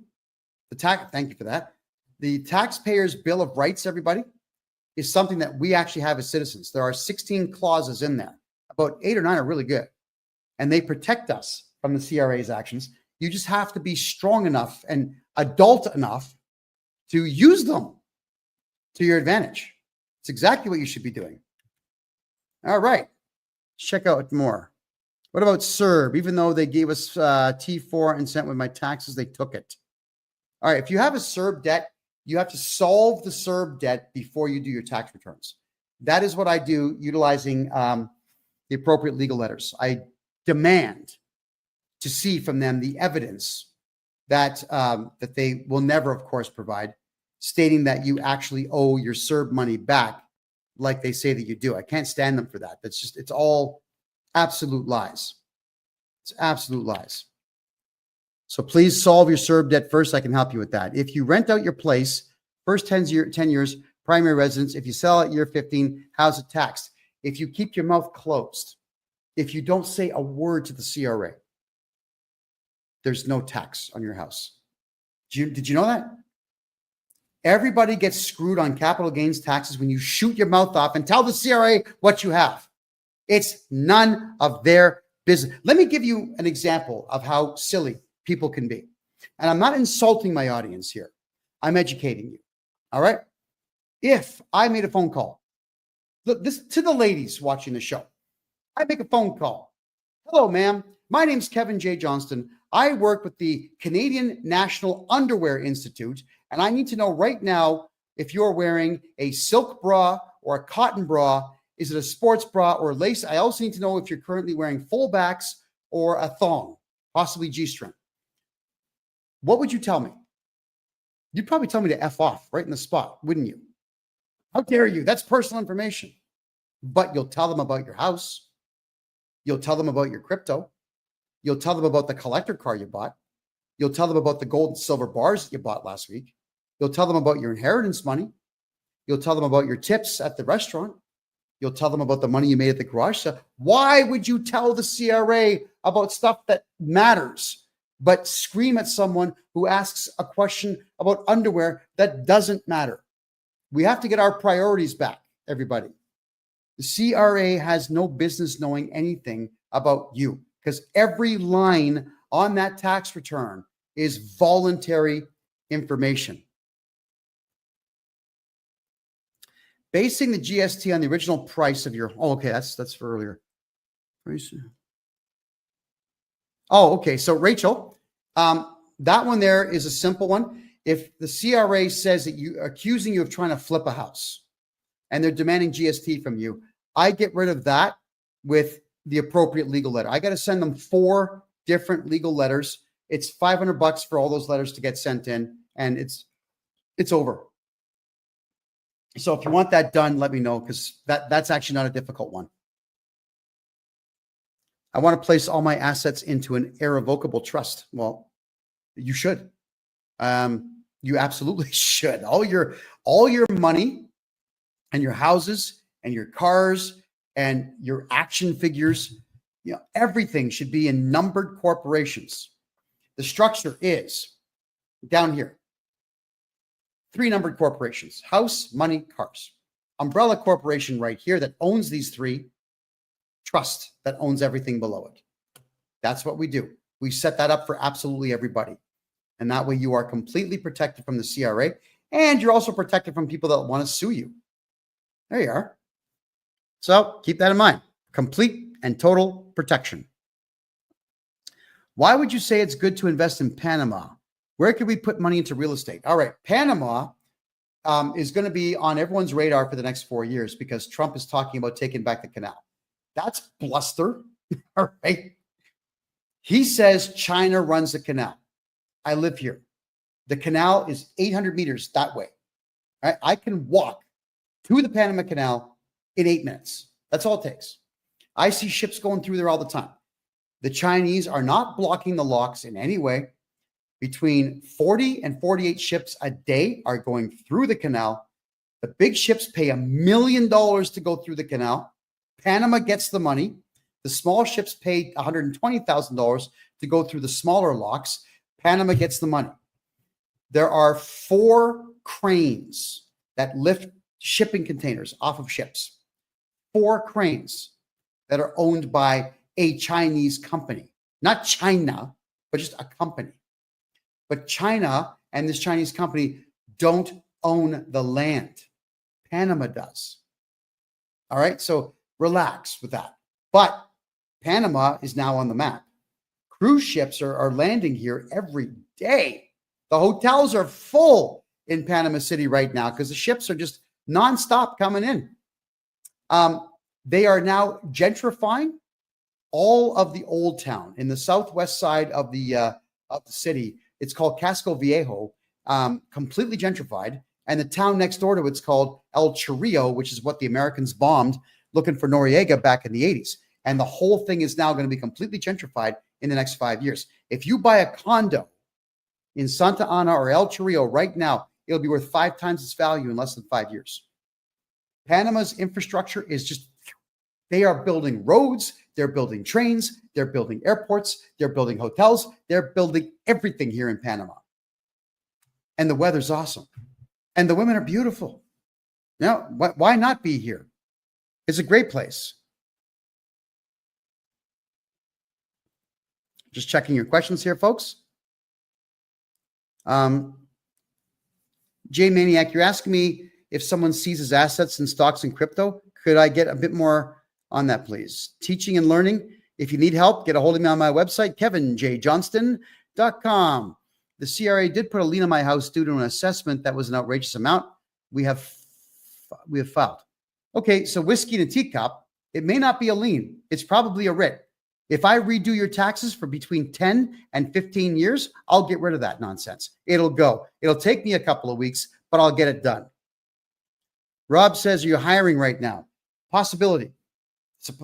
Thank you for that. The Taxpayers' Bill of Rights, everybody, is something that we actually have as citizens. There are 16 clauses in there. About 8 or 9 are really good. And they protect us from the CRA's actions. You just have to be strong enough and adult enough to use them to your advantage. It's exactly what you should be doing. All right. Let's check out more. What about CERB? Even though they gave us T4 and sent with my taxes, they took it. All right. If you have a CERB debt, you have to solve the CERB debt before you do your tax returns. That is what I do utilizing the appropriate legal letters. I demand to see from them the evidence that that they will never, of course, provide, stating that you actually owe your CERB money back like they say that you do. I can't stand them for that. It's all absolute lies. It's absolute lies. So please solve your CERB debt first. I can help you with that. If you rent out your place, first 10 years, primary residence. If you sell at year 15, how's it taxed? If you keep your mouth closed, if you don't say a word to the CRA, there's no tax on your house. Did you know that? Everybody gets screwed on capital gains taxes when you shoot your mouth off and tell the CRA what you have. It's none of their business. Let me give you an example of how silly people can be. And I'm not insulting my audience here. I'm educating you. All right? If I made a phone call, look, this to the ladies watching the show, I make a phone call. Hello, ma'am. My name's KevinJJohnston. I work with the Canadian National Underwear Institute, and I need to know right now if you're wearing a silk bra or a cotton bra. Is it a sports bra or lace? I also need to know if you're currently wearing full backs or a thong, possibly G-string. What would you tell me? You'd probably tell me to F off right in the spot, wouldn't you? How dare you? That's personal information. But you'll tell them about your house. You'll tell them about your crypto. You'll tell them about the collector car you bought. You'll tell them about the gold and silver bars that you bought last week. You'll tell them about your inheritance money. You'll tell them about your tips at the restaurant. You'll tell them about the money you made at the garage sale. Why would you tell the CRA about stuff that matters, but scream at someone who asks a question about underwear that doesn't matter? We have to get our priorities back, everybody. The CRA has no business knowing anything about you because every line on that tax return is voluntary information. Basing the GST on the original price of your, that's for earlier. Oh, okay. So Rachel, that one there is a simple one. If the CRA says that you accusing you of trying to flip a house and they're demanding GST from you, I get rid of that with the appropriate legal letter. I got to send them 4 different legal letters. It's $500 for all those letters to get sent in, and it's over. So if you want that done, let me know, because that's actually not a difficult one. I want to place all my assets into an irrevocable trust. Well, you should. You absolutely should. All your money and your houses and your cars and your action figures, everything should be in numbered corporations. The structure is down here. 3 numbered corporations: house, money, cars. Umbrella corporation right here that owns these 3. Trust that owns everything below it. That's what we do. We set that up for absolutely everybody. And that way you are completely protected from the CRA, and you're also protected from people that want to sue you. There you are. So keep that in mind. Complete and total protection. Why would you say it's good to invest in Panama? Where could we put money into real estate? All right, Panama is going to be on everyone's radar for the next 4 years because Trump is talking about taking back the canal. That's bluster. All right. He says China runs the canal. I live here. The canal is 800 meters that way. All right? I can walk to the Panama Canal in 8 minutes. That's all it takes. I see ships going through there all the time. The Chinese are not blocking the locks in any way. Between 40 and 48 ships a day are going through the canal. The big ships pay $1 million to go through the canal. Panama gets the money. The small ships pay $120,000 to go through the smaller locks. Panama gets the money. There are 4 cranes that lift shipping containers off of ships. 4 cranes that are owned by a Chinese company. Not China, but just a company. But China and this Chinese company don't own the land. Panama does. All right, so relax with that. But Panama is now on the map. Cruise ships are landing here every day. The hotels are full in Panama City right now because the ships are just nonstop coming in. They are now gentrifying all of the old town in the southwest side of the city. It's called Casco Viejo, completely gentrified. And the town next door to it's called El Chorrillo, which is what the Americans bombed looking for Noriega back in the 80s. And the whole thing is now going to be completely gentrified in the next 5 years. If you buy a condo in Santa Ana or El Chorrillo right now, it'll be worth 5 times its value in less than 5 years. Panama's infrastructure is just, they are building roads, they're building trains, they're building airports, they're building hotels, they're building everything here in Panama. And the weather's awesome. And the women are beautiful. Now, why not be here? It's a great place. Just checking your questions here, folks. J Maniac, you're asking me if someone seizes assets in stocks and crypto. Could I get a bit more on that, please? Teaching and learning. If you need help, get a hold of me on my website, KevinJJohnston.com. The CRA did put a lien on my house due to an assessment that was an outrageous amount. We have filed. Okay, so whiskey in a teacup, it may not be a lien. It's probably a writ. If I redo your taxes for between 10 and 15 years, I'll get rid of that nonsense. It'll go. It'll take me a couple of weeks, but I'll get it done. Rob says, are you hiring right now? Possibility.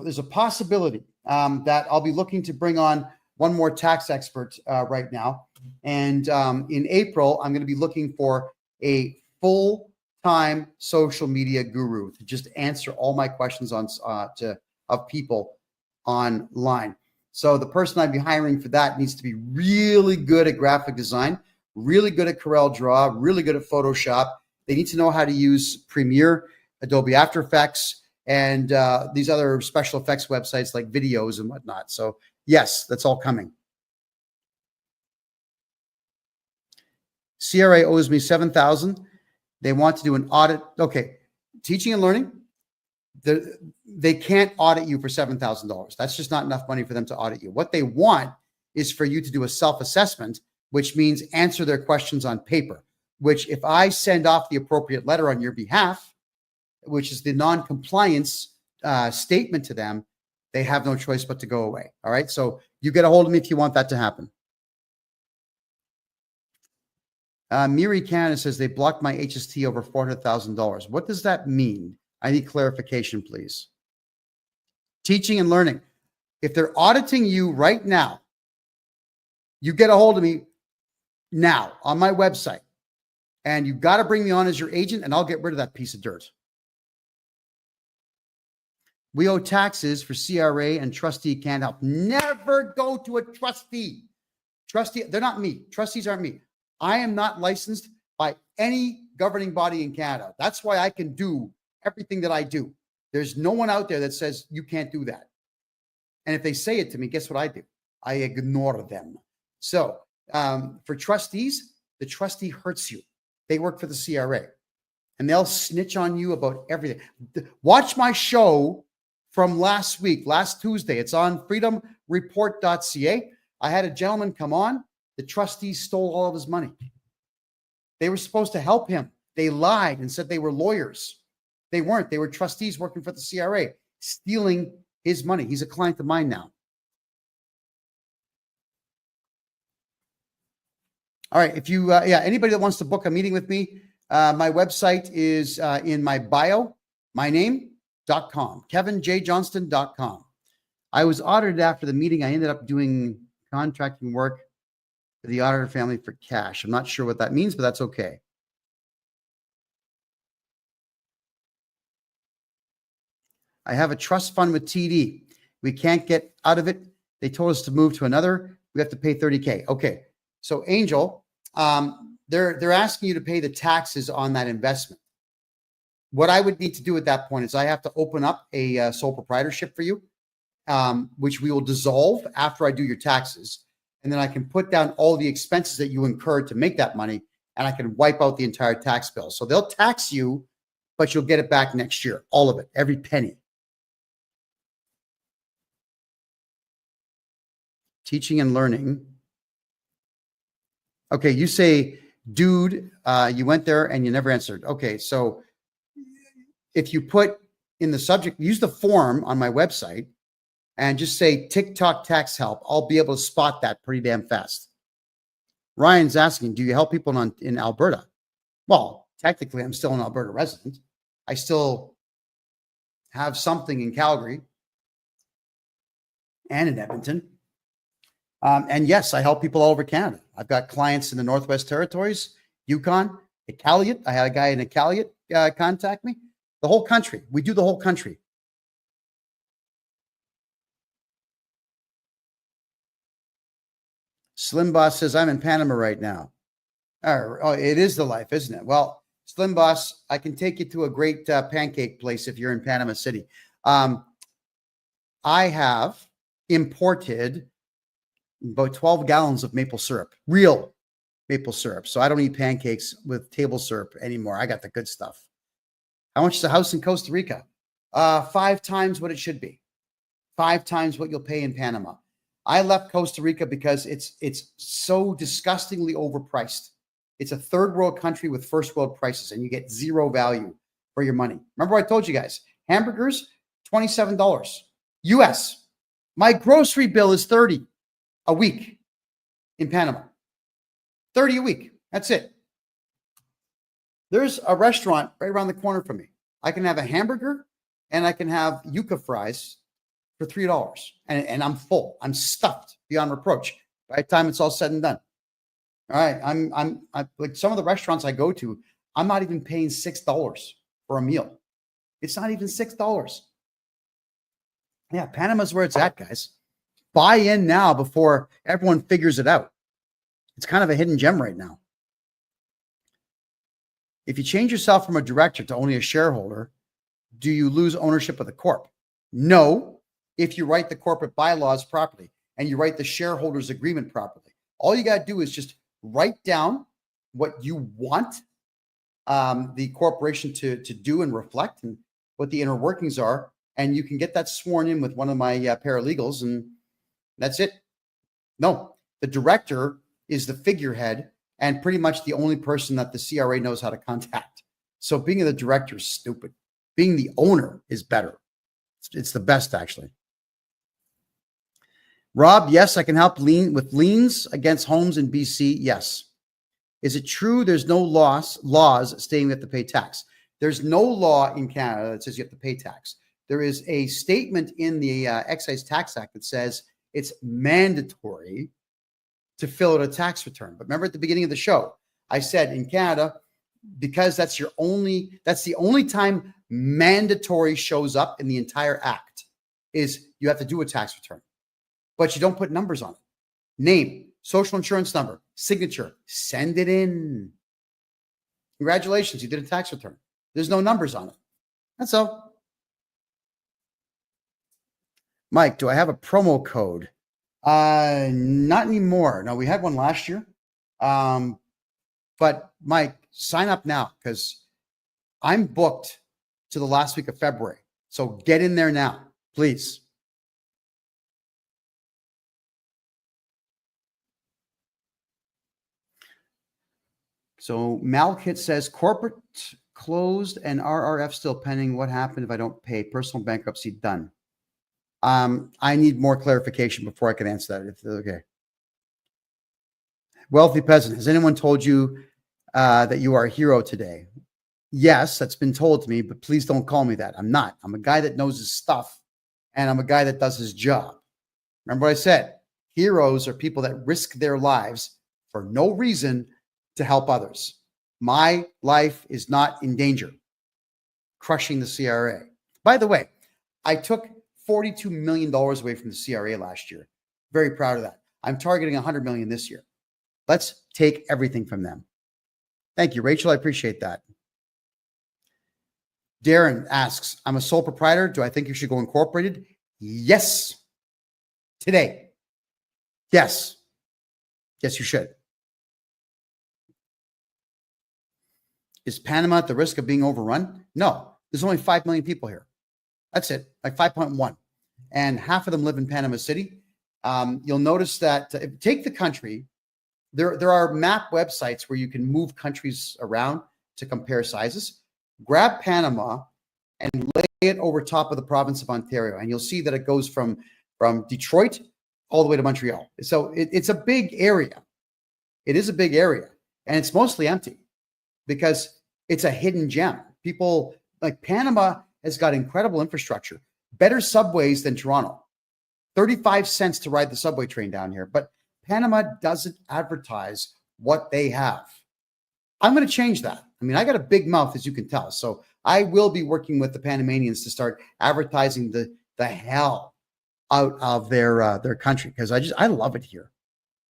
There's a possibility that I'll be looking to bring on one more tax expert right now. And in April, I'm going to be looking for a full-time social media guru to just answer all my questions of people online. So the person I'd be hiring for that needs to be really good at graphic design, really good at CorelDRAW, really good at Photoshop. They need to know how to use Premiere, Adobe After Effects, and these other special effects websites like videos and whatnot. So yes, that's all coming. CRA owes me $7,000. They want to do an audit. Okay, teaching and learning. They can't audit you for $7,000. That's just not enough money for them to audit you. What they want is for you to do a self-assessment, which means answer their questions on paper, which if I send off the appropriate letter on your behalf, which is the non-compliance statement to them, they have no choice but to go away. All right. So you get a hold of me if you want that to happen. Miri Canada says they blocked my HST over $400,000. What does that mean? I need clarification, please. Teaching and learning. If they're auditing you right now, you get a hold of me now on my website, and you've got to bring me on as your agent, and I'll get rid of that piece of dirt. We owe taxes for CRA and trustee can't help. Never go to a trustee. Trustee, they're not me. Trustees aren't me. I am not licensed by any governing body in Canada. That's why I can do everything that I do. There's no one out there that says you can't do that. And if they say it to me, guess what I do? I ignore them. So for trustees, the trustee hurts you. They work for the CRA and they'll snitch on you about everything. Watch my show from last week, last Tuesday. It's on freedomreport.ca. I had a gentleman come on. The trustees stole all of his money. They were supposed to help him. They lied and said they were lawyers. They weren't. They were trustees working for the CRA, stealing his money. He's a client of mine now. All right. If you, anybody that wants to book a meeting with me, my website is in my bio, myname.com, KevinJJohnston.com. I was audited after the meeting. I ended up doing contracting work for the auditor family for cash. I'm not sure what that means, but that's okay. I have a trust fund with TD. We can't get out of it. They told us to move to another. We have to pay $30K. Okay. So Angel, they're asking you to pay the taxes on that investment. What I would need to do at that point is I have to open up a sole proprietorship for you, which we will dissolve after I do your taxes. And then I can put down all the expenses that you incurred to make that money, and I can wipe out the entire tax bill. So they'll tax you, but you'll get it back next year. All of it, every penny. Teaching and learning. Okay, you say, dude, you went there and you never answered. Okay, so if you put in the subject, use the form on my website and just say TikTok tax help, I'll be able to spot that pretty damn fast. Ryan's asking, do you help people in Alberta? Well, technically, I'm still an Alberta resident. I still have something in Calgary and in Edmonton. And yes, I help people all over Canada. I've got clients in the Northwest Territories, Yukon, Iqaluit. I had a guy in Iqaluit contact me. The whole country. We do the whole country. Slim Boss says, I'm in Panama right now. Oh, it is the life, isn't it? Well, Slim Boss, I can take you to a great pancake place if you're in Panama City. I have imported about 12 gallons of maple syrup, real maple syrup. So I don't eat pancakes with table syrup anymore. I got the good stuff. How much is a house in Costa Rica? 5 times what it should be. 5 times what you'll pay in Panama. I left Costa Rica because it's so disgustingly overpriced. It's a third world country with first world prices, and you get zero value for your money. Remember I told you guys, hamburgers, $27 US. My grocery bill is $30 a week in Panama. $30 a week. That's it. There's a restaurant right around the corner from me. I can have a hamburger and I can have yuca fries for $3. And I'm full. I'm stuffed beyond reproach by the time it's all said and done. All right. I'm like some of the restaurants I go to, I'm not even paying $6 for a meal. It's not even $6. Yeah, Panama's where it's at, guys. Buy in now before everyone figures it out. It's kind of a hidden gem right now. If you change yourself from a director to only a shareholder, do you lose ownership of the corp? No, if you write the corporate bylaws properly and you write the shareholders agreement properly. All you got to do is just write down what you want the corporation to do and reflect and what the inner workings are. And you can get that sworn in with one of my paralegals, and that's it. No, the director is the figurehead and pretty much the only person that the CRA knows how to contact. So being the director is stupid. Being the owner is better. It's the best, actually. Rob, yes, I can help with liens against homes in BC. Yes. Is it true there's no laws stating we have to pay tax? There's no law in Canada that says you have to pay tax. There is a statement in the Excise Tax Act that says it's mandatory to fill out a tax return. But remember at the beginning of the show, I said in Canada, because that's the only time mandatory shows up in the entire act is you have to do a tax return, but you don't put numbers on it. Name, social insurance number, signature, send it in. Congratulations, you did a tax return. There's no numbers on it. That's all. Mike, do I have a promo code? Not anymore. No, we had one last year. But Mike, sign up now because I'm booked to the last week of February. So get in there now, please. So Malkit says corporate closed and RRF still pending. What happened if I don't pay? Personal bankruptcy done. I need more clarification before I can answer that. If okay. Wealthy peasant, has anyone told you that you are a hero today? Yes, that's been told to me, but please don't call me that. I'm not. I'm a guy that knows his stuff, and I'm a guy that does his job. Remember what I said? Heroes are people that risk their lives for no reason to help others. My life is not in danger. Crushing the CRA. By the way, I took $42 million away from the CRA last year. Very proud of that. I'm targeting $100 million this year. Let's take everything from them. Thank you, Rachel. I appreciate that. Darren asks, I'm a sole proprietor. Do I think you should go incorporated? Yes. Today. Yes. Yes, you should. Is Panama at the risk of being overrun? No. There's only 5 million people here. That's it, like 5.1. And half of them live in Panama City. You'll notice that take the country. There are map websites where you can move countries around to compare sizes. Grab Panama and lay it over top of the province of Ontario, and you'll see that it goes from Detroit all the way to Montreal. So it's a big area. It is a big area, and it's mostly empty because it's a hidden gem. People like Panama has got incredible infrastructure, better subways than Toronto. 35 cents to ride the subway train down here, but Panama doesn't advertise what they have. I'm going to change that. I mean, I got a big mouth, as you can tell. So I will be working with the Panamanians to start advertising the hell out of their country, because I love it here.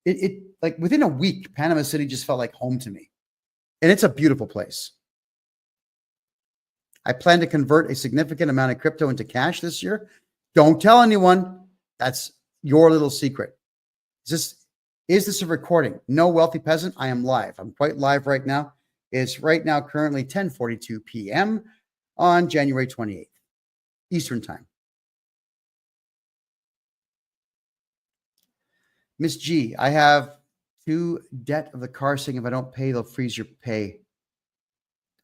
It like within a week, Panama City just felt like home to me. And it's a beautiful place. I plan to convert a significant amount of crypto into cash this year. Don't tell anyone. That's your little secret. Is this a recording? No, wealthy peasant. I am live. I'm quite live right now. It's right now currently 10:42 p.m. on January 28th, Eastern Time. Miss G, I have 2 debt of the car saying if I don't pay, they'll freeze your pay.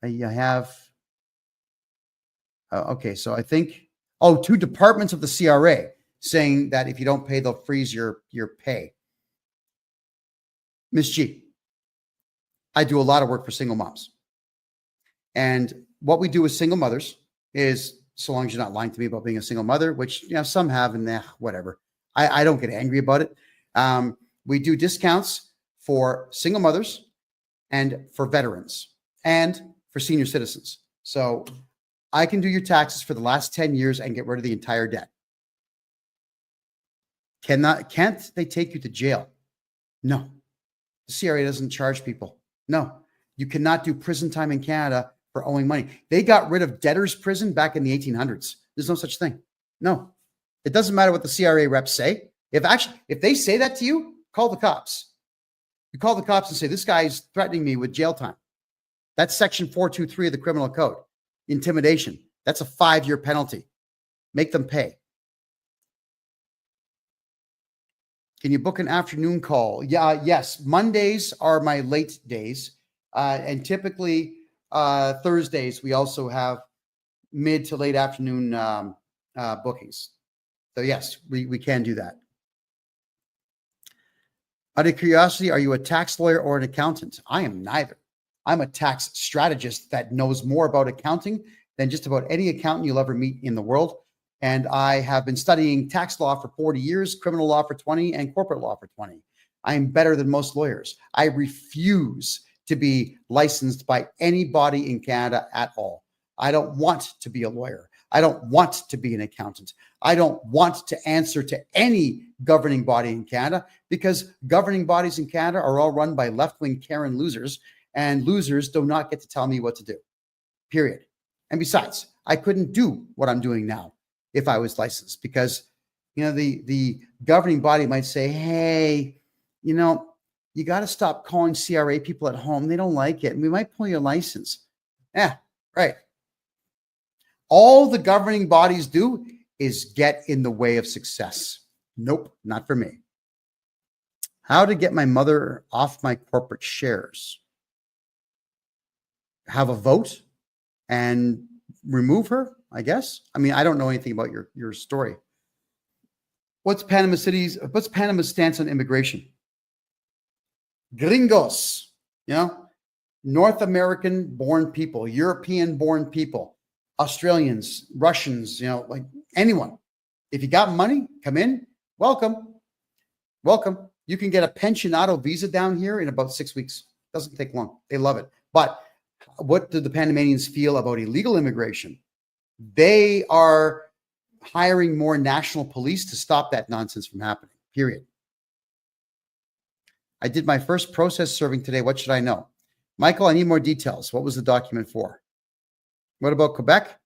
I have, okay, so I think, 2 departments of the CRA saying that if you don't pay, they'll freeze your pay. Miss G, I do a lot of work for single moms. And what we do with single mothers is, so long as you're not lying to me about being a single mother, which some have, and whatever. I don't get angry about it. We do discounts for single mothers and for veterans and for senior citizens. So I can do your taxes for the last 10 years and get rid of the entire debt. Can't they take you to jail? No. The CRA doesn't charge people. No. You cannot do prison time in Canada for owing money. They got rid of debtor's prison back in the 1800s. There's no such thing. No. It doesn't matter what the CRA reps say. If they say that to you, call the cops. You call the cops and say, this guy is threatening me with jail time. That's section 423 of the criminal code. Intimidation. That's a 5-year penalty. Make them pay. Can you book an afternoon call? Yeah, yes. Mondays are my late days. And typically Thursdays, we also have mid to late afternoon bookings. So yes, we can do that. Out of curiosity, are you a tax lawyer or an accountant? I am neither. I'm a tax strategist that knows more about accounting than just about any accountant you'll ever meet in the world. And I have been studying tax law for 40 years, criminal law for 20, and corporate law for 20. I am better than most lawyers. I refuse to be licensed by anybody in Canada at all. I don't want to be a lawyer. I don't want to be an accountant. I don't want to answer to any governing body in Canada, because governing bodies in Canada are all run by left-wing Karen losers, and losers do not get to tell me what to do, period. And besides, I couldn't do what I'm doing now if I was licensed, because the governing body might say, hey, you got to stop calling CRA people at home. They don't like it, and we might pull your license. Yeah, right. All the governing bodies do is get in the way of success. Nope, not for me. How to get my mother off my corporate shares? have a vote and remove her, I guess. I mean, I don't know anything about your story. What's Panama's stance on immigration? Gringos, North American born people, European born people, Australians, Russians, like anyone. If you got money, come in. Welcome. Welcome. You can get a pensionado visa down here in about 6 weeks. Doesn't take long. They love it. But what do the Panamanians feel about illegal immigration? They are hiring more national police to stop that nonsense from happening, period. I did my first process serving today. What should I know? Michael, I need more details. What was the document for? What about Quebec?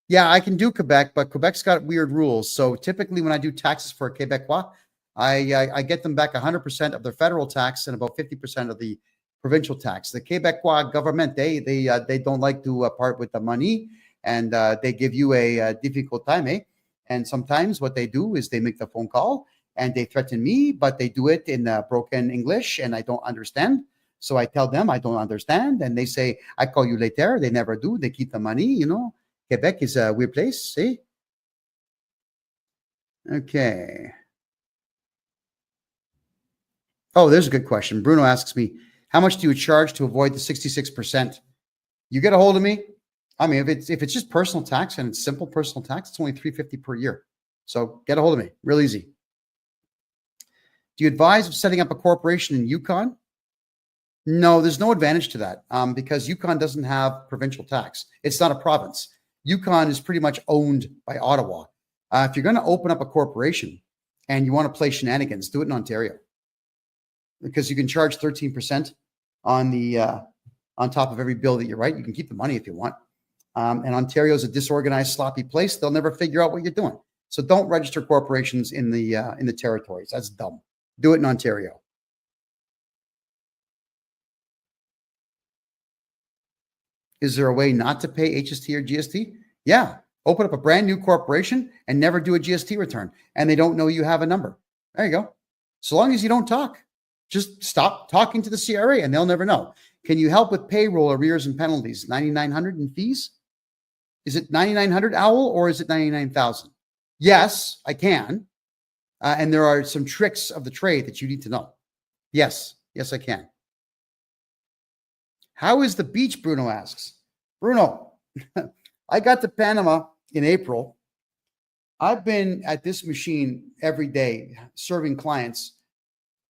Yeah, I can do Quebec, but Quebec's got weird rules. So typically when I do taxes for a Quebecois, I get them back 100% of their federal tax and about 50% of the provincial tax. The Quebecois government, they don't like to part with the money, and they give you a difficult time, eh? And sometimes what they do is they make the phone call and they threaten me, but they do it in broken English and I don't understand. So I tell them I don't understand, and they say, I call you later. They never do. They keep the money, Quebec is a weird place, see? Okay. Oh, there's a good question. Bruno asks me, how much do you charge to avoid the 66%? You get a hold of me. I mean, if it's just personal tax and it's simple personal tax, it's only $350 per year. So get a hold of me. Real easy. Do you advise of setting up a corporation in Yukon? No, there's no advantage to that because Yukon doesn't have provincial tax. It's not a province. Yukon is pretty much owned by Ottawa. If you're going to open up a corporation and you want to play shenanigans, do it in Ontario because you can charge 13% on top of every bill that you write. You can keep the money if you want. And Ontario is a disorganized, sloppy place. They'll never figure out what you're doing. So don't register corporations in the territories. That's dumb. Do it in Ontario. Is there a way not to pay HST or GST? Yeah. Open up a brand new corporation and never do a GST return. And they don't know you have a number. There you go. So long as you don't talk, just stop talking to the CRA and they'll never know. Can you help with payroll arrears and penalties? $9,900 in fees? Is it $9,900, Owl, or is it $99,000? Yes, I can. And there are some tricks of the trade that you need to know. Yes, I can. How is the beach, Bruno asks. Bruno, I got to Panama in April. I've been at this machine every day serving clients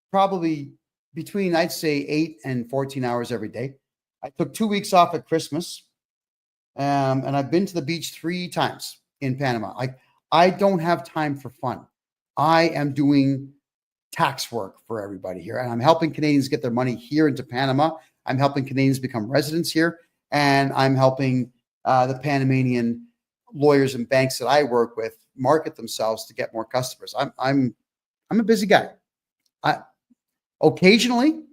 probably between, I'd say, 8 and 14 hours every day. I took 2 weeks off at Christmas, and I've been to the beach 3 times in Panama. I don't have time for fun. I am doing tax work for everybody here, and I'm helping Canadians get their money here into Panama. I'm helping Canadians become residents here, and I'm helping the Panamanian lawyers and banks that I work with market themselves to get more customers. I'm a busy guy. Occasionally,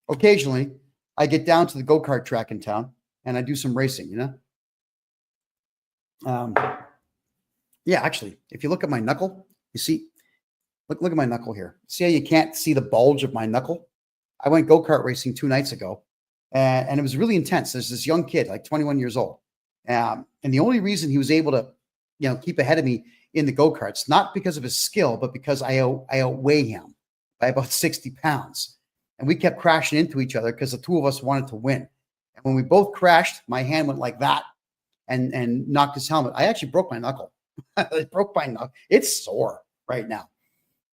I get down to the go-kart track in town and I do some racing, Yeah, actually, if you look at my knuckle, you see, look at my knuckle here. See how you can't see the bulge of my knuckle? I went go-kart racing 2 nights ago and it was really intense. There's this young kid, like 21 years old. And the only reason he was able to, keep ahead of me in the go-karts, not because of his skill, but because I outweigh him by about 60 pounds. And we kept crashing into each other because the two of us wanted to win. And when we both crashed, my hand went like that and knocked his helmet. I actually broke my knuckle. I broke my knuckle. It's sore right now.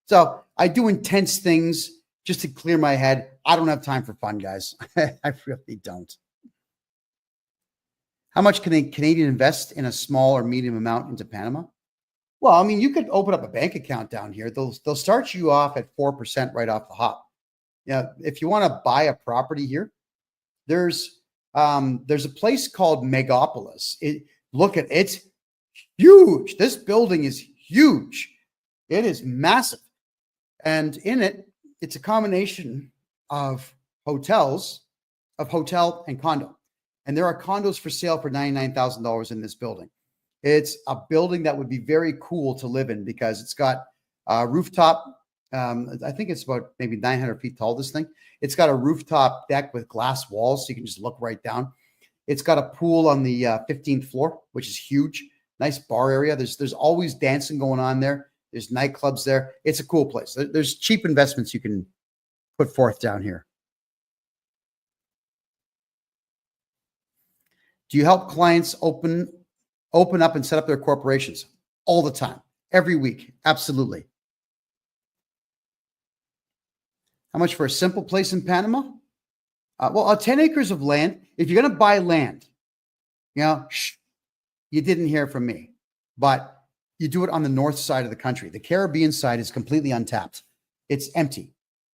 So I do intense things just to clear my head. I don't have time for fun, guys. I really don't. How much can a Canadian invest in a small or medium amount into Panama? Well, I mean, you could open up a bank account down here. They'll start you off at 4% right off the hop. If you want to buy a property here, there's a place called Megapolis. It's huge. This building is huge. It is massive. And in it, it's a combination of hotel and condo. And there are condos for sale for $99,000 in this building. It's a building that would be very cool to live in because it's got a rooftop. I think it's about maybe 900 feet tall, this thing. It's got a rooftop deck with glass walls, so you can just look right down. It's got a pool on the 15th floor, which is huge. Nice bar area. There's always dancing going on there. There's nightclubs there. It's a cool place. There's cheap investments you can put forth down here. Do you help clients open up and set up their corporations? All the time, every week? Absolutely. How much for a simple place in Panama? Well, 10 acres of land. If you're going to buy land, you didn't hear from me, but you do it on the north side of the country. The Caribbean side is completely untapped. It's empty.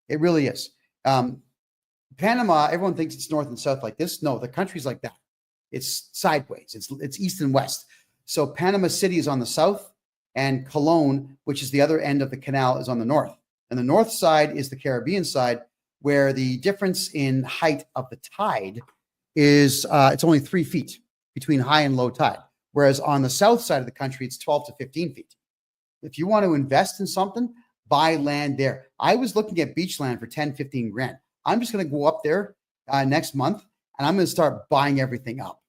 It really is. Panama, everyone thinks it's north and south like this. No, the country's like that. It's sideways. It's east and west. So Panama City is on the south, and Colón, which is the other end of the canal, is on the north. And the north side is the Caribbean side, where the difference in height of the tide is it's only 3 feet between high and low tide. Whereas on the south side of the country, it's 12 to 15 feet. If you want to invest in something, buy land there. I was looking at beach land for 10, 15 grand. I'm just going to go up there next month, and I'm going to start buying everything up.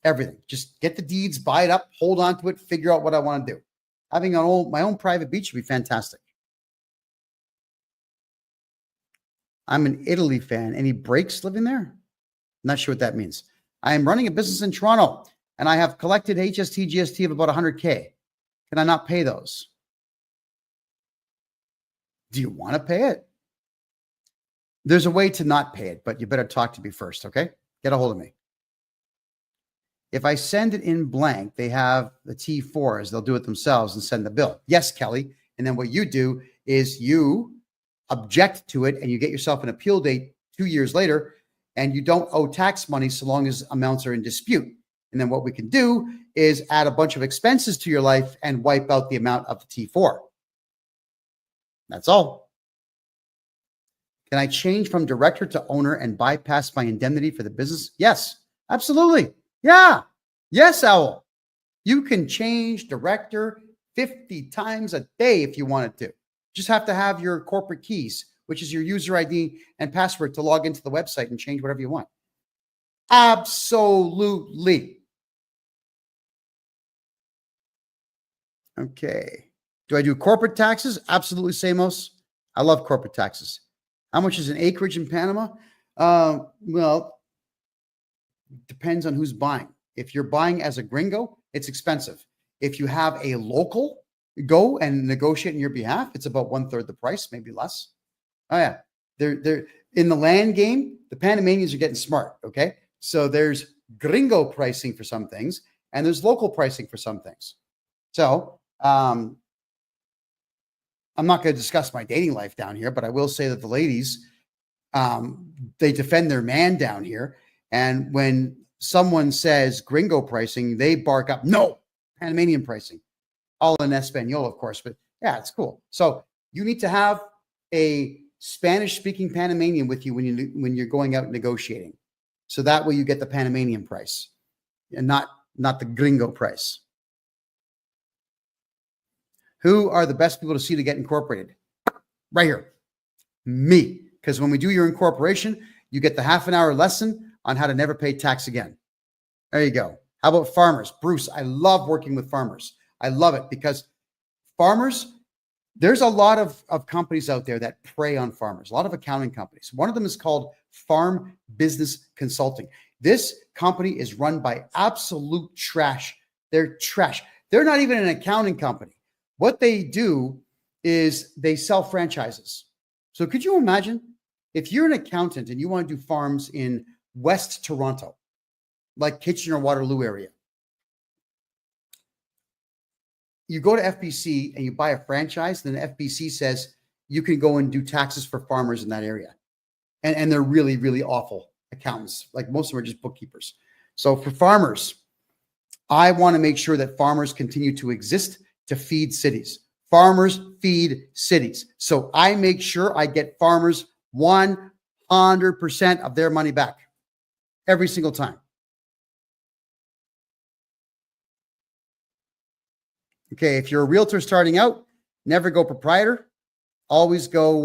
Everything. Just get the deeds, buy it up, hold on to it, figure out what I want to do. Having my own private beach would be fantastic. I'm an Italy fan. Any breaks living there? Not sure what that means. I am running a business in Toronto, and I have collected HST, GST of about 100K. Can I not pay those? Do you want to pay it? There's a way to not pay it, but you better talk to me first, okay? Get a hold of me. If I send it in blank, they have the T4s. They'll do it themselves and send the bill. Yes, Kelly. And then what you do is you object to it, and you get yourself an appeal date 2 years later, and you don't owe tax money so long as amounts are in dispute. And then what we can do is add a bunch of expenses to your life and wipe out the amount of the T4. That's all. Can I change from director to owner and bypass my indemnity for the business? Yes, absolutely. Yeah. Yes, Owl. You can change director 50 times a day if you wanted to. Just have to have your corporate keys, which is your user ID and password, to log into the website and change whatever you want. Absolutely. Okay. Do I do corporate taxes? Absolutely, Samos. I love corporate taxes. How much is an acreage in Panama? Well, depends on who's buying. If you're buying as a gringo, it's expensive. If you have a local go and negotiate on your behalf, it's about 1/3 the price, maybe less. Oh yeah, they're in the land game. The Panamanians are getting smart. Okay, so there's gringo pricing for some things, and there's local pricing for some things. So I'm not going to discuss my dating life down here, but I will say that the ladies, they defend their man down here. And when someone says gringo pricing, they bark up, no, Panamanian pricing. All in Espanol, of course, but yeah, it's cool. So you need to have a Spanish-speaking Panamanian with you when you're going out negotiating. So that way you get the Panamanian price and not the gringo price. Who are the best people to see to get incorporated? Right here. Me. Because when we do your incorporation, you get the half-an-hour lesson on how to never pay tax again. There you go. How about farmers? Bruce, I love working with farmers. I love it because farmers, there's a lot of companies out there that prey on farmers, a lot of accounting companies. One of them is called Farm Business Consulting. This company is run by absolute trash. They're trash. They're not even an accounting company. What they do is they sell franchises. So could you imagine if you're an accountant and you want to do farms in West Toronto, like Kitchener-Waterloo area? You go to FBC and you buy a franchise, then FBC says you can go and do taxes for farmers in that area. And they're really, really awful accountants. Like most of them are just bookkeepers. So for farmers, I want to make sure that farmers continue to exist to feed cities. Farmers feed cities. So I make sure I get farmers 100% of their money back every single time. Okay, if you're a realtor starting out, never go proprietor. Always go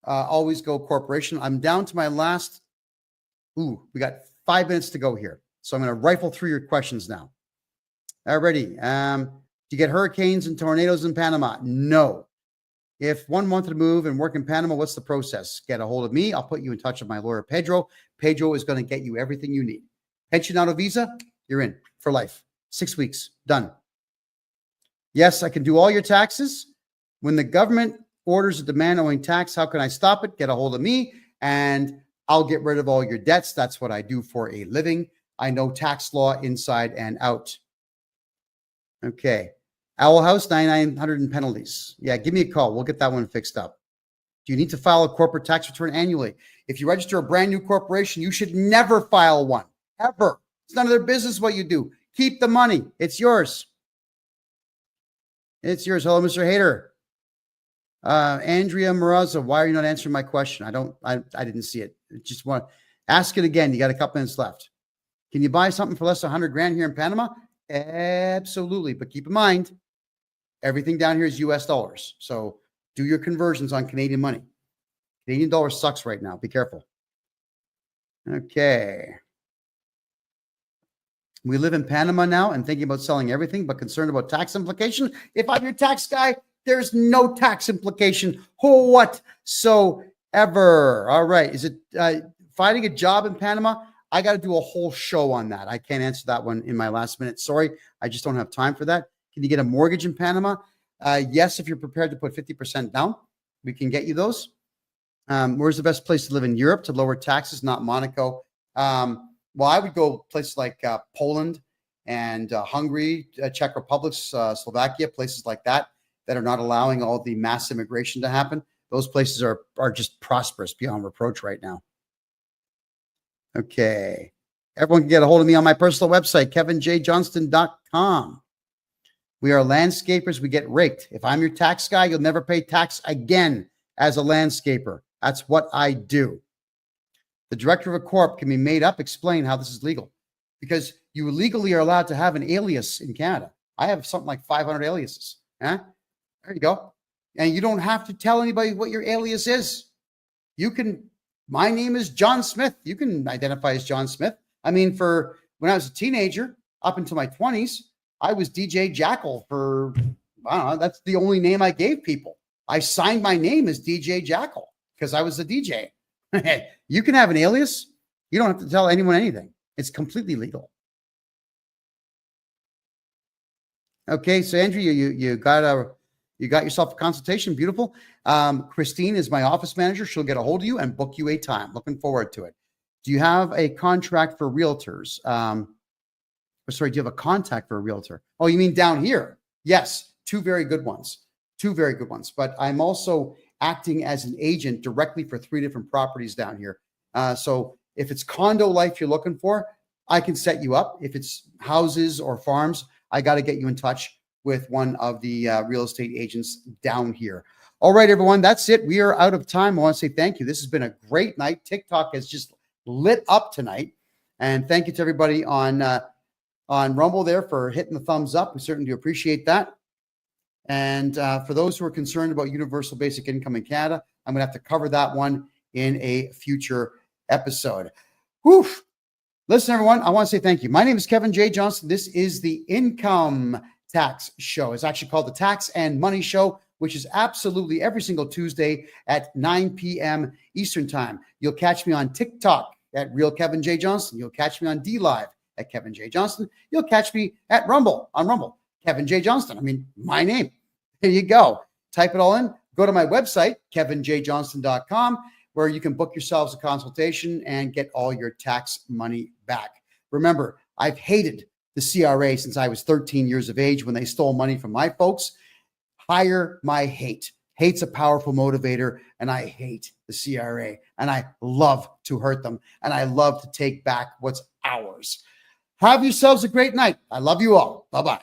corporation. I'm down to my last. We got 5 minutes to go here. So I'm going to rifle through your questions now. Alrighty. Do you get hurricanes and tornadoes in Panama? No. If one wanted to move and work in Panama, what's the process? Get a hold of me. I'll put you in touch with my lawyer, Pedro. Pedro is going to get you everything you need. Pensionado visa, you're in for life. 6 weeks, done. Yes, I can do all your taxes. When the government orders a demand owing tax, how can I stop it? Get a hold of me and I'll get rid of all your debts. That's what I do for a living. I know tax law inside and out. Okay. Owl House, 9,900 in penalties. Yeah, give me a call. We'll get that one fixed up. Do you need to file a corporate tax return annually? If you register a brand new corporation, you should never file one, ever. It's none of their business what you do. Keep the money. It's yours. It's yours. Hello, Mr. Hader. Andrea Maraza, why are you not answering my question? I didn't see it. Just want to ask it again. You got a couple minutes left. Can you buy something for less than 100 grand here in Panama? Absolutely. But keep in mind, everything down here is US dollars. So do your conversions on Canadian money. Canadian dollar sucks right now. Be careful. Okay. We live in Panama now and thinking about selling everything, but concerned about tax implication. If I'm your tax guy, there's no tax implication whatsoever. All right. Is it finding a job in Panama? I got to do a whole show on that. I can't answer that one in my last minute. Sorry. I just don't have time for that. Can you get a mortgage in Panama? Yes, if you're prepared to put 50% down, we can get you those. Where's the best place to live in Europe to lower taxes? Not Monaco. Well, I would go places like Poland and Hungary, Czech Republic, Slovakia, places like that are not allowing all the mass immigration to happen. Those places are just prosperous beyond reproach right now. Okay. Everyone can get a hold of me on my personal website, KevinJJohnston.com. We are landscapers. We get raked. If I'm your tax guy, you'll never pay tax again as a landscaper. That's what I do. The director of a corp can be made up. Explain how this is legal. Because you legally are allowed to have an alias in Canada. I have something like 500 aliases. Huh? There you go. And you don't have to tell anybody what your alias is. You can, my name is John Smith. You can identify as John Smith. I mean, for when I was a teenager, up until my 20s, I was DJ Jackal for, I don't know, that's the only name I gave people. I signed my name as DJ Jackal because I was a DJ. You can have an alias. You don't have to tell anyone anything. It's completely legal. Okay, so Andrew, you got yourself a consultation. Beautiful. Christine is my office manager. She'll get a hold of you and book you a time. Looking forward to it. Do you have a contract for realtors? Sorry, do you have a contact for a realtor? Oh, you mean down here? Yes, two very good ones. But I'm also acting as an agent directly for 3 different properties down here. So if it's condo life you're looking for, I can set you up. If it's houses or farms, I got to get you in touch with one of the real estate agents down here. All right, everyone, that's it. We are out of time. I want to say thank you. This has been a great night. TikTok has just lit up tonight. And thank you to everybody on Rumble there for hitting the thumbs up. We certainly do appreciate that. And for those who are concerned about universal basic income in Canada, I'm going to have to cover that one in a future episode. Whew. Listen, everyone, I want to say thank you. My name is Kevin J. Johnston. This is the Income Tax Show. It's actually called the Tax and Money Show, which is absolutely every single Tuesday at 9 p.m. Eastern Time. You'll catch me on TikTok at Real Kevin J. Johnston. You'll catch me on DLive at Kevin J. Johnston. You'll catch me at Rumble, on Rumble, Kevin J. Johnston. I mean, my name. There you go. Type it all in. Go to my website, KevinJJohnston.com, where you can book yourselves a consultation and get all your tax money back. Remember, I've hated the CRA since I was 13 years of age when they stole money from my folks. Hire my hate. Hate's a powerful motivator, and I hate the CRA, and I love to hurt them, and I love to take back what's ours. Have yourselves a great night. I love you all. Bye-bye.